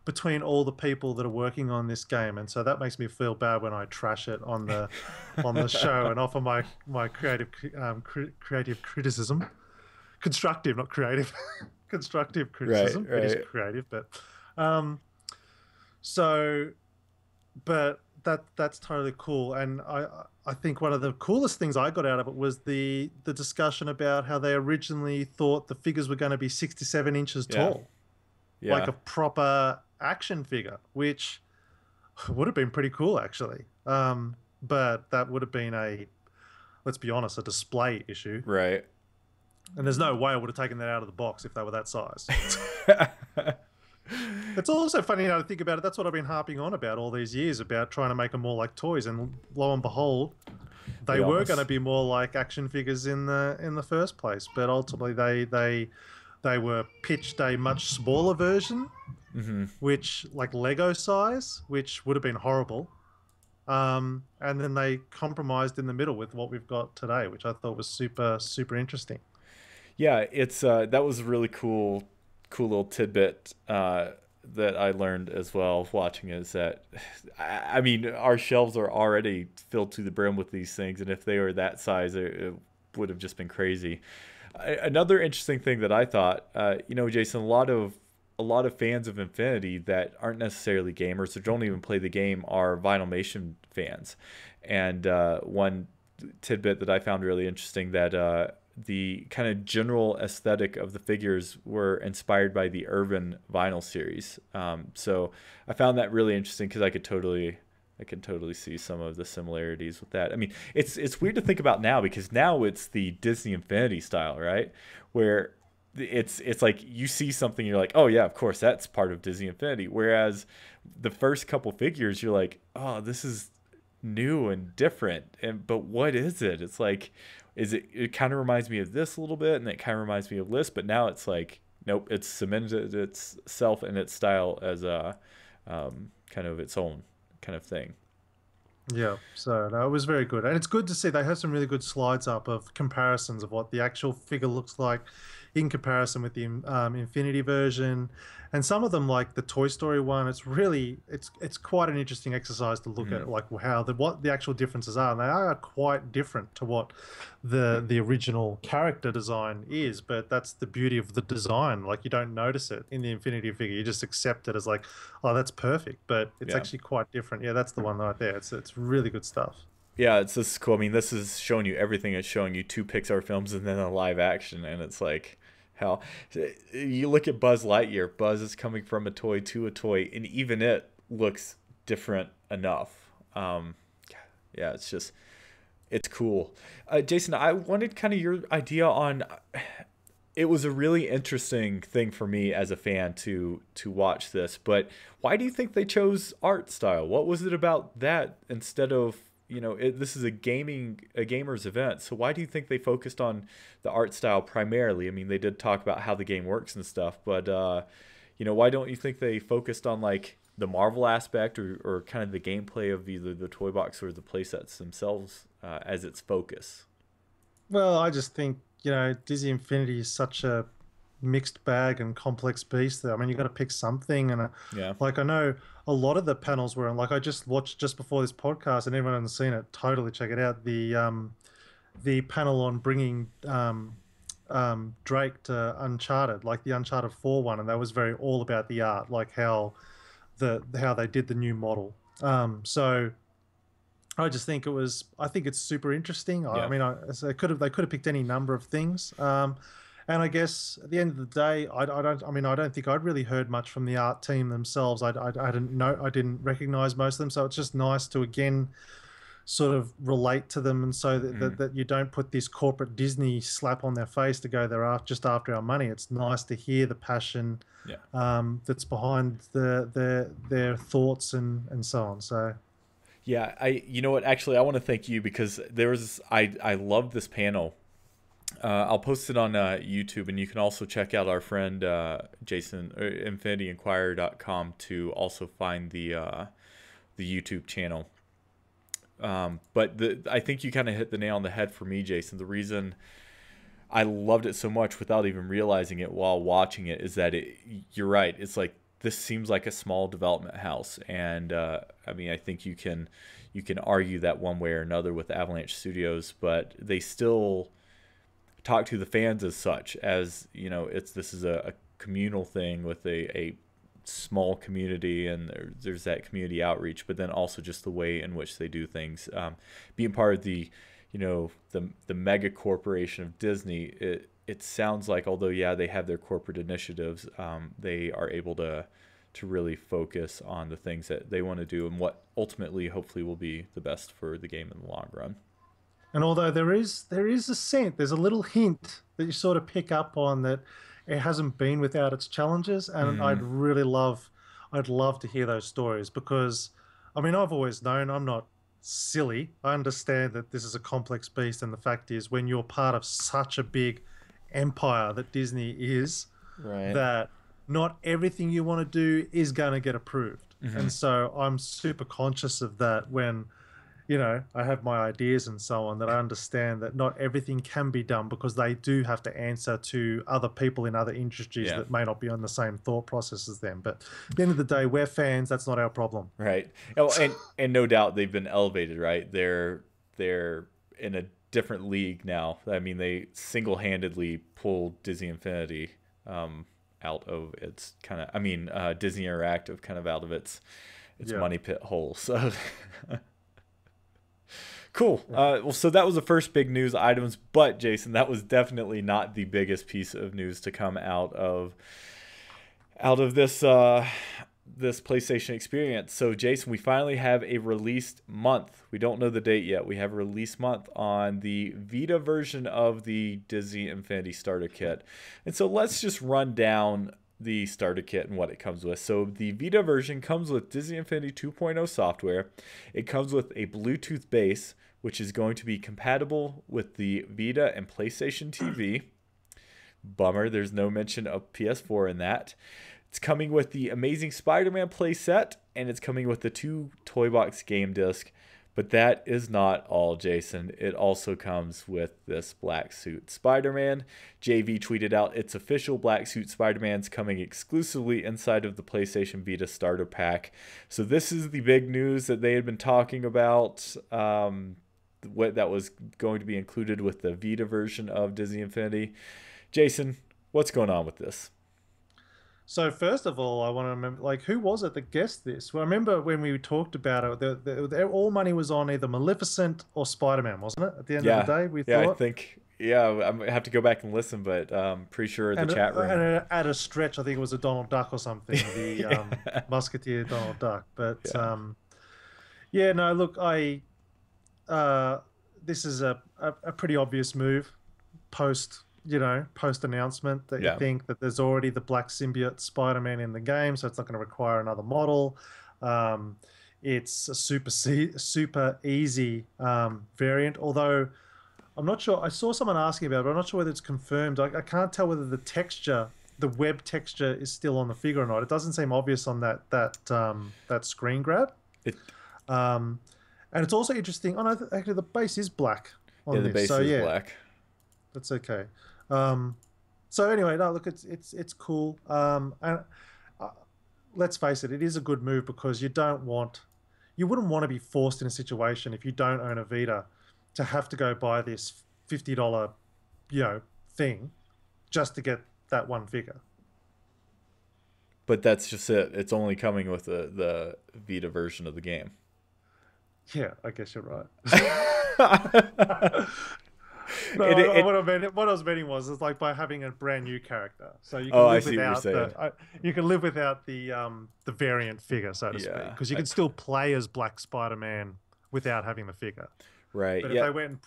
between all the people that are working on this game, and so that makes me feel bad when I trash it on the show and offer my creative criticism, constructive, not creative, constructive criticism. Right. It is creative, but that's totally cool, and I think one of the coolest things I got out of it was the discussion about how they originally thought the figures were going to be 67 inches tall, like a proper action figure, which would have been pretty cool actually. But that would have been let's be honest, a display issue, right? And there's no way I would have taken that out of the box if they were that size. It's also funny now to think about it. That's what I've been harping on about all these years, about trying to make them more like toys, and lo and behold, They They were going to almost. be more like action figures in the first place, but ultimately they were pitched a much smaller version, Hmm. which like Lego size, which would have been horrible. And then they compromised in the middle with what we've got today, which I thought was super interesting. Yeah, it's that was a really cool little tidbit that I learned as well watching is that I mean our shelves are already filled to the brim with these things, and if they were that size, it would have just been crazy. Another interesting thing that I thought, Jason, a lot of fans of Infinity that aren't necessarily gamers or don't even play the game are Vinylmation fans, and one tidbit that I found really interesting that the kind of general aesthetic of the figures were inspired by the Urban Vinyl series. So I found that really interesting because I can totally see some of the similarities with that. I mean, it's weird to think about now because now it's the Disney Infinity style, right? Where it's like you see something, you're like, oh yeah, of course that's part of Disney Infinity. Whereas the first couple figures, you're like, oh, this is new and different, and but what is it? It's like, is it kind of reminds me of this a little bit, and it kind of reminds me of this, but now it's like, nope, it's cemented itself and its style as a kind of its own kind of thing. Yeah, so no, it was very good, and it's good to see they have some really good slides up of comparisons of what the actual figure looks like in comparison with the Infinity version, and some of them, like the Toy Story one, it's quite an interesting exercise to look Hmm. at, like how the what the actual differences are, and they are quite different to what the original character design is. But that's the beauty of the design; like you don't notice it in the Infinity figure, you just accept it as like, oh, that's perfect, but it's Yeah. actually quite different. Yeah, that's the one right there. It's really good stuff. Yeah, it's this is cool. I mean, this is showing you everything. It's showing you two Pixar films and then a live action, and it's like, hell, you look at Buzz Lightyear. Buzz is coming from a toy to a toy, and even it looks different enough. Yeah, it's cool. Jason, I wanted kind of your idea on. It was a really interesting thing for me as a fan to watch this, but why do you think they chose art style? What was it about that instead of, this is a gamers event, so why do you think they focused on the art style primarily? I mean, they did talk about how the game works and stuff, but why don't you think they focused on like the Marvel aspect or kind of the gameplay of either the toy box or the playsets themselves as its focus? Well, I just think, Disney Infinity is such a mixed bag and complex beast that, I mean, you got to pick something. And Yeah. like, I know a lot of the panels were, like, I just watched just before this podcast, and anyone hasn't seen it, totally check it out. The panel on bringing Drake to Uncharted, like the Uncharted 4 one, and that was very all about the art, like how they did the new model. So I just think I think it's super interesting. I Yeah. mean, so they could have picked any number of things. And I guess at the end of the day, I don't think I'd really heard much from the art team themselves. I didn't know, I didn't recognize most of them. So it's just nice to again sort of relate to them, and so Mhm. that you don't put this corporate Disney slap on their face to go, they're just after our money. It's nice to hear the passion Yeah. that's behind their thoughts and so on. So Yeah, you know what? Actually, I want to thank you because I love this panel. I'll post it on YouTube, and you can also check out our friend Jason infinityinquirer.com to also find the YouTube channel. But I think you kind of hit the nail on the head for me, Jason. The reason I loved it so much without even realizing it while watching it is that you're right. It's like this seems like a small development house, and I mean, I think you can argue that one way or another with Avalanche Studios, but they still talk to the fans as such as this is a communal thing with a small community, and there's that community outreach, but then also just the way in which they do things, being part of the mega corporation of Disney. It sounds like, although yeah, they have their corporate initiatives, they are able to really focus on the things that they want to do and what ultimately hopefully will be the best for the game in the long run. And although there is a scent, there's a little hint that you sort of pick up on that it hasn't been without its challenges, and I'd love to hear those stories, because I mean, I've always known I'm not silly. I understand that this is a complex beast, and the fact is, when you're part of such a big empire that Disney is, Right. that not everything you want to do is going to get approved. Hmm. And so I'm super conscious of that when, I have my ideas and so on, that I understand that not everything can be done because they do have to answer to other people in other industries Yeah. that may not be on the same thought process as them. But at the end of the day, we're fans. That's not our problem. Right. Oh, and no doubt they've been elevated, right? They're in a different league now. I mean, they single-handedly pulled Disney Infinity out of its kind of, I mean, Disney Interactive kind of out of its Yeah. money pit hole. So cool. Well, so that was the first big news items, but Jason, that was definitely not the biggest piece of news to come out of this PlayStation experience. So Jason, we finally have a released month. We don't know the date yet. We have a release month on the Vita version of the Disney Infinity Starter Kit. And so let's just run down the starter kit and what it comes with. So the Vita version comes with Disney Infinity 2.0 software. It comes with a Bluetooth base, which is going to be compatible with the Vita and PlayStation TV. Bummer, there's no mention of PS4 in that. It's coming with the Amazing Spider-Man playset, and it's coming with the 2 Toy Box game disc. But that is not all, Jason. It also comes with this Black Suit Spider-Man. JV tweeted out its official Black Suit Spider-Man's coming exclusively inside of the PlayStation Vita starter pack. So this is the big news that they had been talking about. What that was going to be included with the Vita version of Disney Infinity. Jason, what's going on with this? So first of all, I want to remember, like, who was it that guessed this? Well, I remember when we talked about it, all money was on either Maleficent or Spider-Man, wasn't it? At the end of the Yeah, day, we yeah, I thought. think, yeah, I might have to go back and listen, but pretty sure the And, chat room. at a stretch, I think it was a Donald Duck or something, the Yeah, Musketeer Donald Duck. But yeah, yeah, no, look, uh, this is a pretty obvious move post post announcement, that you yeah. think that there's already the black symbiote Spider-Man in the game, so it's not going to require another model. um, it's a super easy variant, although I'm not sure. I saw someone asking about it, but I'm not sure whether it's confirmed. I can't tell whether the web texture is still on the figure or not. It doesn't seem obvious on that screen grab. It, um, and it's also interesting. Oh no, actually the base is black yeah, on the this. base So is yeah, black. that's okay. Um, so anyway, no, look, it's cool. And uh, let's face it, it is a good move because you wouldn't want to be forced in a situation, if you don't own a Vita, to have to go buy this $50, thing just to get that one figure. But that's just it. It's only coming with the Vita version of the game. Yeah, I guess you're right. it, No, it, what I was meaning was, it's like by having a brand new character, so you oh, can I live see what you're without saying. the variant figure, so to speak, Yeah, because you can still play as Black Spider-Man without having the figure. right. But Yeah, if they went and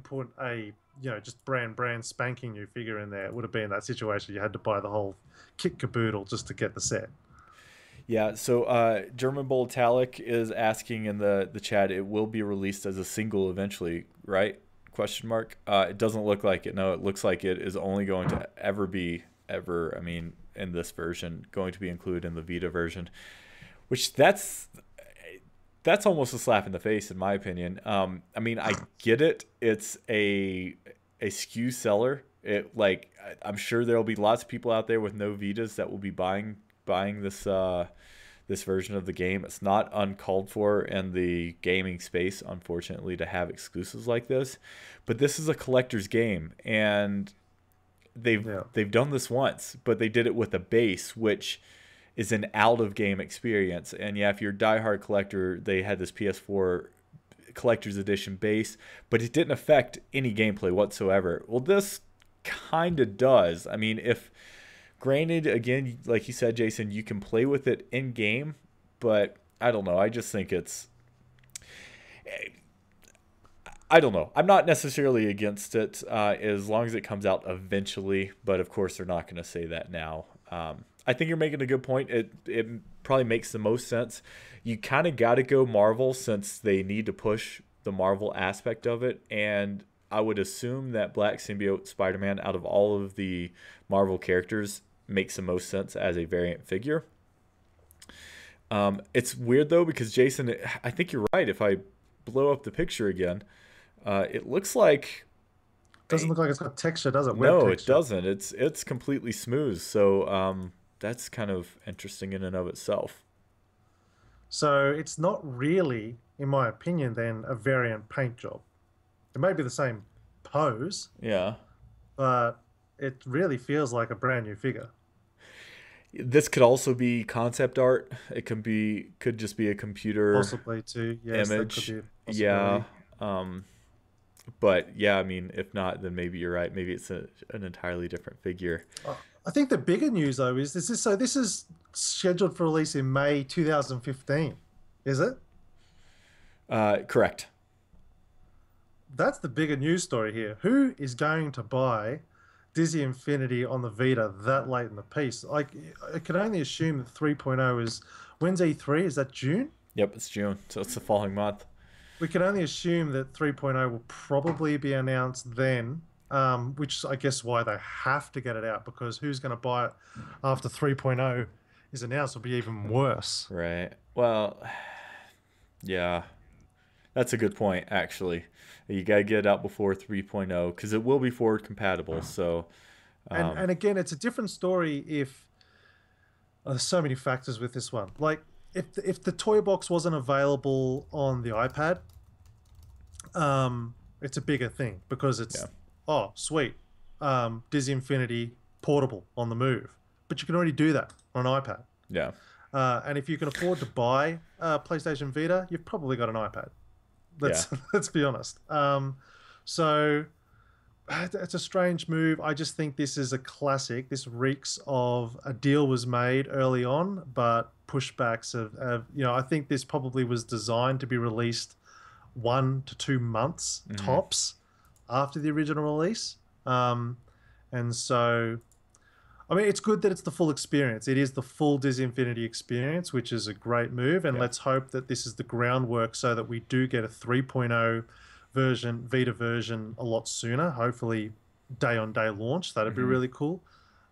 put a just brand spanking new figure in there, it would have been that situation. You had to buy the whole kit caboodle just to get the set. yeah. So German Bull Italic is asking in the chat. It will be released as a single eventually, right? Question mark. It doesn't look like it. No, it looks like it is only going to ever. I mean, in this version, going to be included in the Vita version, which that's almost a slap in the face in my opinion. I mean, I get it. It's a SKU seller. I'm sure there'll be lots of people out there with no Vitas that will be buying this version of the game. It's not uncalled for in the gaming space, unfortunately, to have exclusives like this. But this is a collector's game, and Yeah. they've done this once, but they did it with a base, which is an out of game experience. And yeah, if you're a diehard collector, they had this PS4 collector's edition base, but it didn't affect any gameplay whatsoever. Well, this kind of does. I mean, if granted, again, like you said, Jason, you can play with it in game, but I don't know. I just think I don't know. I'm not necessarily against it as long as it comes out eventually, but of course they're not going to say that now. I think you're making a good point. It probably makes the most sense. You kind of got to go Marvel since they need to push the Marvel aspect of it, and I would assume that Black Symbiote Spider-Man, out of all of the Marvel characters, makes the most sense as a variant figure. It's weird though because Jason, I think you're right. If I blow up the picture again, it looks like Doesn't look like it's got texture, does it? Web no, it texture. doesn't. It's completely smooth. So that's kind of interesting in and of itself. So it's not really, in my opinion, then a variant paint job. It may be the same pose, Yeah. but it really feels like a brand new figure. This could also be concept art. It could just be a computer Possibly too. Yes, that could image. be a Yeah. possibility. But yeah, I mean, if not, then maybe you're right. Maybe it's an entirely different figure. I think the bigger news though is this is scheduled for release in May 2015. Is it? Correct. That's the bigger news story here. Who is going to buy Disney Infinity on the Vita that late in the piece? Like, I can only assume that 3.0 is when's E3? Is that June? Yep, it's June, so it's the following month. We can only assume that 3.0 will probably be announced then, which I guess why they have to get it out because who's going to buy it after 3.0 is announced will be even worse. Right. Well, yeah, that's a good point, actually. You got to get it out before 3.0 because it will be forward compatible. So, And again, it's a different story if there's so many factors with this one. Like if the toy box wasn't available on the iPad, it's a bigger thing because it's yeah. oh sweet, Disney Infinity portable on the move, but you can already do that on an iPad. Yeah. And if you can afford to buy a PlayStation Vita, you've probably got an iPad. Let's be honest. So it's a strange move. I just think this is a classic. This reeks of a deal was made early on, but pushbacks I think this probably was designed to be released 1 to 2 months tops after the original release. And so, I mean, it's good that it's the full experience. It is the full Disney Infinity experience, which is a great move. And let's hope that this is the groundwork so that we do get a 3.0 version, Vita version, a lot sooner. Hopefully, day-on-day launch. That'd be really cool.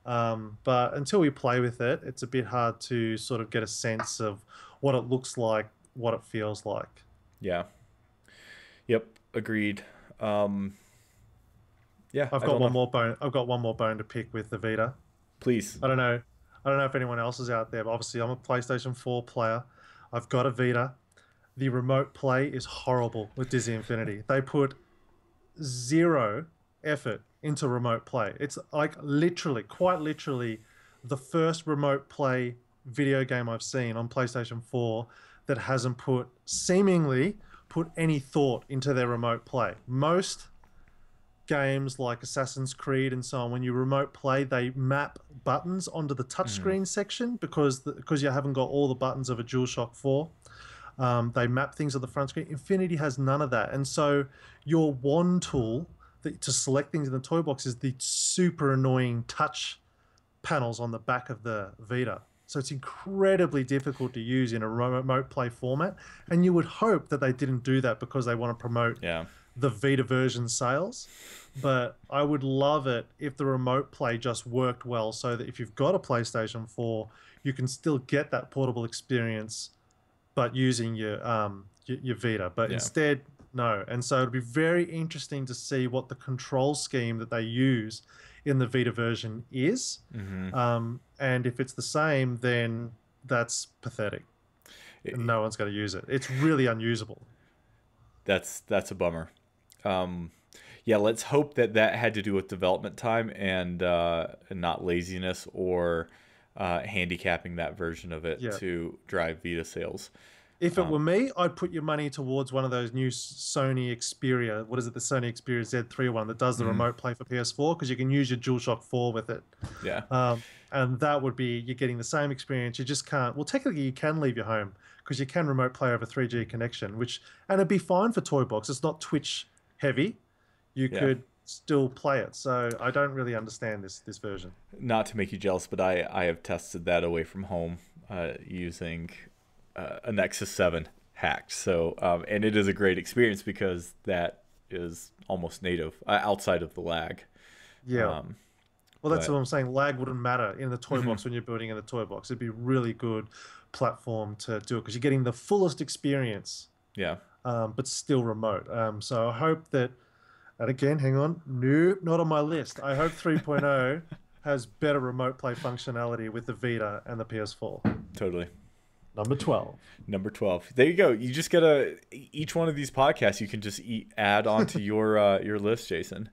But until we play with it, it's a bit hard to sort of get a sense of what it looks like, what it feels like. Yeah. Yep. Agreed. Yeah. I've got one more bone to pick with the Vita. Please. I don't know if anyone else is out there, but obviously I'm a PlayStation 4 player. I've got a Vita. The remote play is horrible with Disney Infinity. They put zero effort into remote play. It's like quite literally, the first remote play video game I've seen on PlayStation 4 that hasn't seemingly put any thought into their remote play. Most games like Assassin's Creed and so on, when you remote play, they map buttons onto the touchscreen section because you haven't got all the buttons of a DualShock 4. They map things on the front screen. Infinity has none of that. And so your wand tool to select things in the toy box is the super annoying touch panels on the back of the Vita. So it's incredibly difficult to use in a remote play format. And you would hope that they didn't do that because they want to promote the Vita version sales. But I would love it if the remote play just worked well so that if you've got a PlayStation 4, you can still get that portable experience but using your Vita. But instead, no. And so it'll be very interesting to see what the control scheme that they use in the Vita version is. And if it's the same, then that's pathetic. And no one's going to use it. It's really unusable. That's a bummer. Yeah, let's hope that had to do with development time and not laziness or handicapping that version of it to drive Vita sales. If it were me, I'd put your money towards one of those new Sony Xperia. What is it? The Sony Xperia Z301 that does the remote play for PS4 because you can use your DualShock 4 with it. Yeah. And that would be, you're getting the same experience. You just can't, well, technically you can leave your home because you can remote play over 3G connection, and it'd be fine for Toy Box. It's not Twitch heavy. You could still play it. So I don't really understand this version. Not to make you jealous, but I have tested that away from home using a Nexus 7 hacked. So and it is a great experience because that is almost native outside of the lag. Yeah. Um, Well, that's but what I'm saying. Lag wouldn't matter in the toy mhm, box when you're building in the toy box. It'd be really good platform to do it because you're getting the fullest experience, yeah, but still remote. So I hope that, and again, hang on, nope, not on my list. I hope 3.0 has better remote play functionality with the Vita and the PS4. totally. Number 12. Number 12. There you go. You just gotta each one of these podcasts you can just add onto your list, Jason.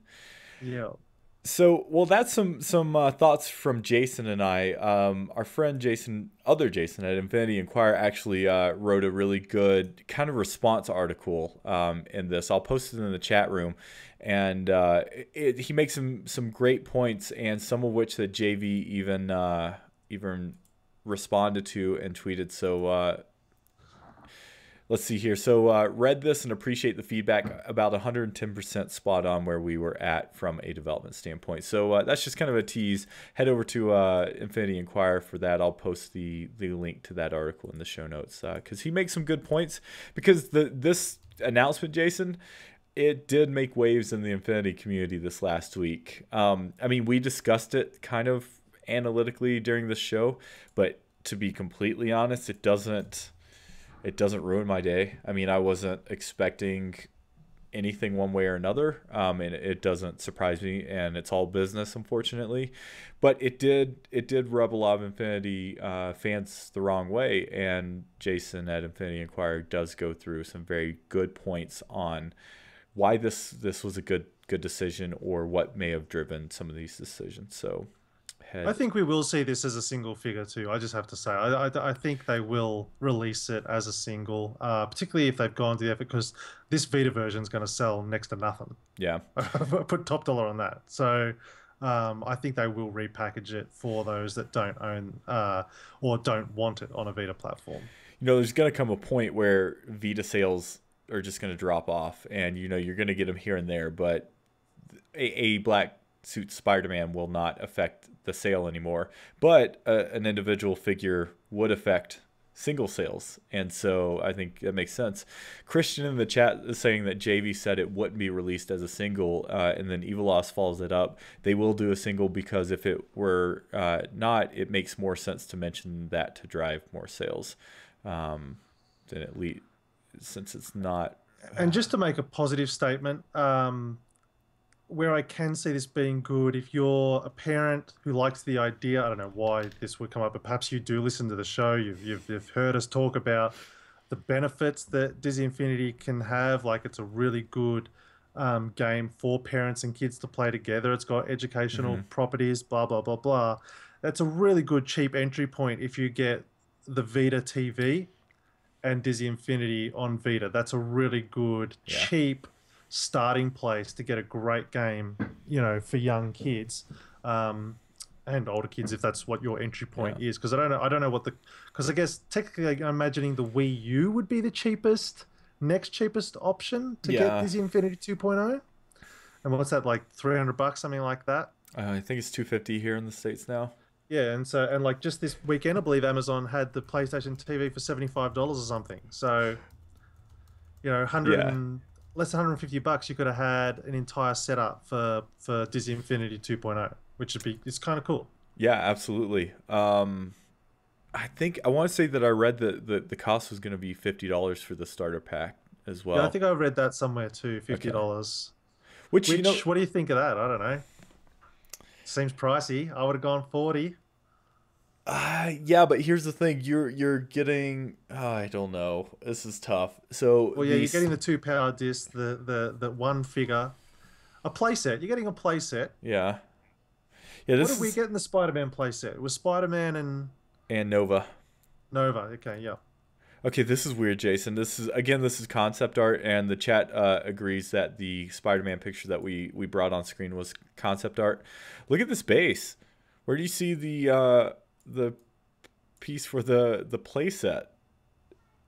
Yeah. So, well, that's some thoughts from Jason and I. Our friend Jason, other Jason at Infinity Inquirer, actually wrote a really good kind of response article in this. I'll post it in the chat room, and he makes some great points, and some of which that JV even responded to and tweeted. So let's see here. So read this and appreciate the feedback. About 110% spot on where we were at from a development standpoint. So that's just kind of a tease. Head over to Infinity Inquirer for that. I'll post the link to that article in the show notes because he makes some good points. Because this announcement, Jason, it did make waves in the Infinity community this last week. I mean, we discussed it kind of analytically during the show, but to be completely honest, it doesn't ruin my day. I mean, I wasn't expecting anything one way or another, and it doesn't surprise me, and it's all business, unfortunately. But it did rub a lot of Infinity fans the wrong way, and Jason at Infinity Inquirer does go through some very good points on why this was a good decision or what may have driven some of these decisions. So I think we will see this as a single figure too. I just have to say, I think they will release it as a single, particularly if they've gone to the effort, because this Vita version is going to sell next to nothing. yeah. I put top dollar on that. So I think they will repackage it for those that don't own or don't want it on a Vita platform. There's going to come a point where Vita sales are just going to drop off, and you're going to get them here and there, but a black suit Spider-Man will not affect the sale anymore, but an individual figure would affect single sales, and so I think that makes sense. Christian in the chat is saying that JV said it wouldn't be released as a single, and then Evilos follows it up. They will do a single because if it were not, it makes more sense to mention that to drive more sales than at least since it's not. And just to make a positive statement, where I can see this being good, if you're a parent who likes the idea, I don't know why this would come up, but perhaps you do listen to the show, you've heard us talk about the benefits that Disney Infinity can have. Like, it's a really good game for parents and kids to play together. It's got educational properties, blah, blah, blah, blah. That's a really good cheap entry point if you get the Vita TV and Disney Infinity on Vita. That's a really good, cheap starting place to get a great game, for young kids and older kids if that's what your entry point is. Because I don't know what because I guess technically I'm imagining the Wii U would be the next cheapest option to get Disney Infinity 2.0. And what's that, like $300, something like that? I think it's $250 here in the States now. Yeah, and like just this weekend, I believe Amazon had the PlayStation TV for $75 or something. So, less than $150, you could have had an entire setup for Disney Infinity 2.0, which it's kind of cool. Yeah, absolutely. I think I want to say that I read that the cost was going to be $50 for the starter pack as well. Yeah, I think I read that somewhere too, $50. Okay. Which what do you think of that? I don't know. Seems pricey. I would have gone 40. Yeah, but here's the thing: you're getting. I don't know. This is tough. So you're getting the 2 power discs, the one figure, a playset. You're getting a playset. Yeah. What did we get in the Spider-Man playset? It was Spider-Man and Nova. Nova. Okay, yeah. Okay, this is weird, Jason. This is concept art, and the chat agrees that the Spider-Man picture that we brought on screen was concept art. Look at this base. Where do you see the piece for the playset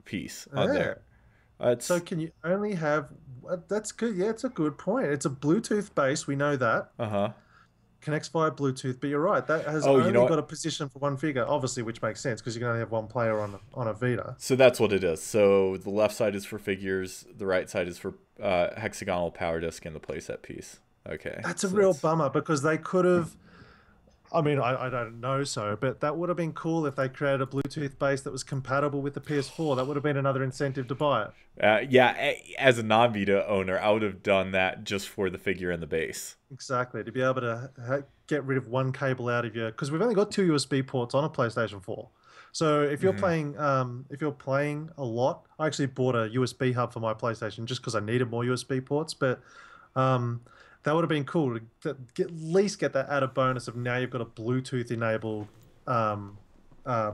piece on there? So can you only have That's good. Yeah, it's a good point. It's a Bluetooth base. We know that Uh-huh. connects via Bluetooth. But you're right. That has Oh, you know only got what? a position for one figure, obviously, which makes sense because you can only have one player on a Vita. So that's what it is. So the left side is for figures, the right side is for hexagonal power disc and the playset piece. Okay, That's a so real that's bummer because they could have. I mean, I don't know so, but that would have been cool if they created a Bluetooth base that was compatible with the PS4. That would have been another incentive to buy it. yeah. As a non-Vita owner, I would have done that just for the figure and the base. Exactly, to be able to get rid of one cable out of your, because we've only got two USB ports on a PlayStation 4. So Hmm. if you're playing a lot, I actually bought a USB hub for my PlayStation just because I needed more USB ports. But um, that would have been cool to at least get that added bonus of now you've got a Bluetooth enabled um,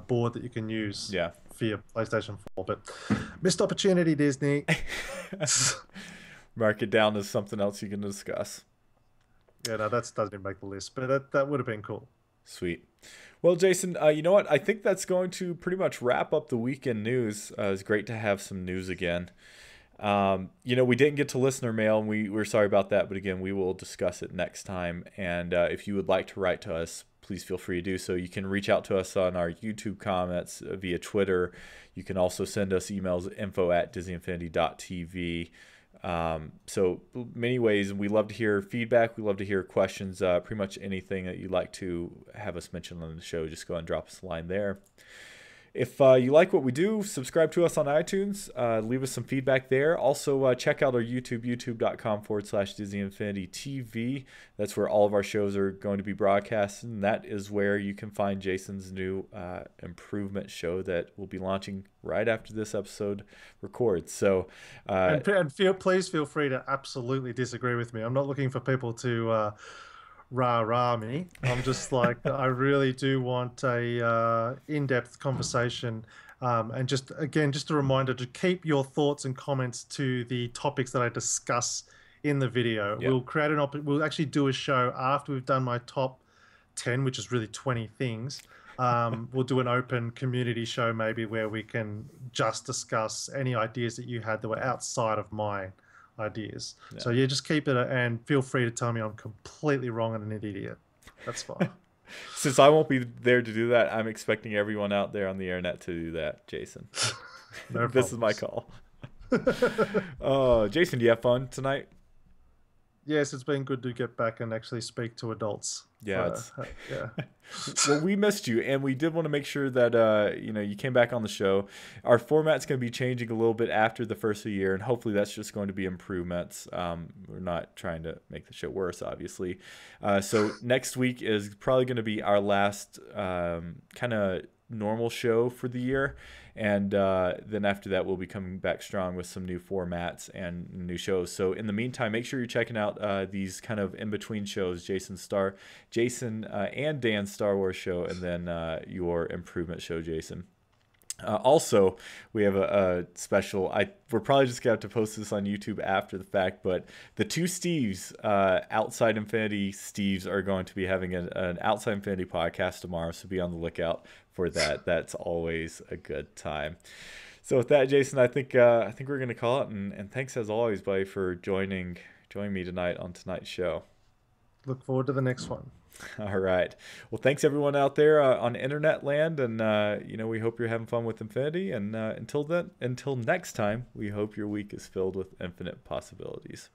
board that you can use Yeah. for your PlayStation 4. But missed opportunity, Disney. Mark it down as something else you can discuss. Yeah, no, that doesn't make the list, but that would have been cool. Sweet. Well, Jason, you know what? I think that's going to pretty much wrap up the weekend news. It's great to have some news again. We didn't get to listener mail, and we're sorry about that. But again, we will discuss it next time. And if you would like to write to us, please feel free to do so. You can reach out to us on our YouTube comments via Twitter. You can also send us emails info@disneyinfinity.tv. So many ways, and we love to hear feedback. We love to hear questions. Pretty much anything that you'd like to have us mention on the show, just go and drop us a line there. If you like what we do, subscribe to us on iTunes. Leave us some feedback there. Also, check out our YouTube, youtube.com/Disney Infinity TV. That's where all of our shows are going to be broadcast. And that is where you can find Jason's new improvement show that will be launching right after this episode records. So, And please feel free to absolutely disagree with me. I'm not looking for people to rah rah me. I'm just like I really do want a in-depth conversation. And just a reminder to keep your thoughts and comments to the topics that I discuss in the video. yeah. We'll actually do a show after we've done my top 10, which is really 20 things. We'll do an open community show maybe where we can just discuss any ideas that you had that were outside of mine ideas. Yeah. So yeah, just keep it and feel free to tell me I'm completely wrong and an idiot. That's fine. Since I won't be there to do that, I'm expecting everyone out there on the internet to do that, Jason. No This is my call. Jason, do you have fun tonight? Yes, it's been good to get back and actually speak to adults. Yeah, Yeah. Well, we missed you, and we did want to make sure that you came back on the show. Our format's going to be changing a little bit after the first of the year, and hopefully that's just going to be improvements. We're not trying to make the show worse, obviously. So next week is probably going to be our last kind of normal show for the year, and then after that we'll be coming back strong with some new formats and new shows. So in the meantime, make sure you're checking out these kind of in-between shows, Jason and Dan's Star Wars show, and then your improvement show, Jason. Also, we have a special. We're probably just gonna have to post this on YouTube after the fact, but the two Steves, Outside Infinity Steves, are going to be having an Outside Infinity podcast tomorrow. So be on the lookout for that. That's always a good time. So with that, Jason, I think we're gonna call it. And thanks as always, buddy, for joining me tonight on tonight's show. Look forward to the next one. All right. Well, thanks everyone out there on internet land, and we hope you're having fun with Infinity. And until next time, we hope your week is filled with infinite possibilities.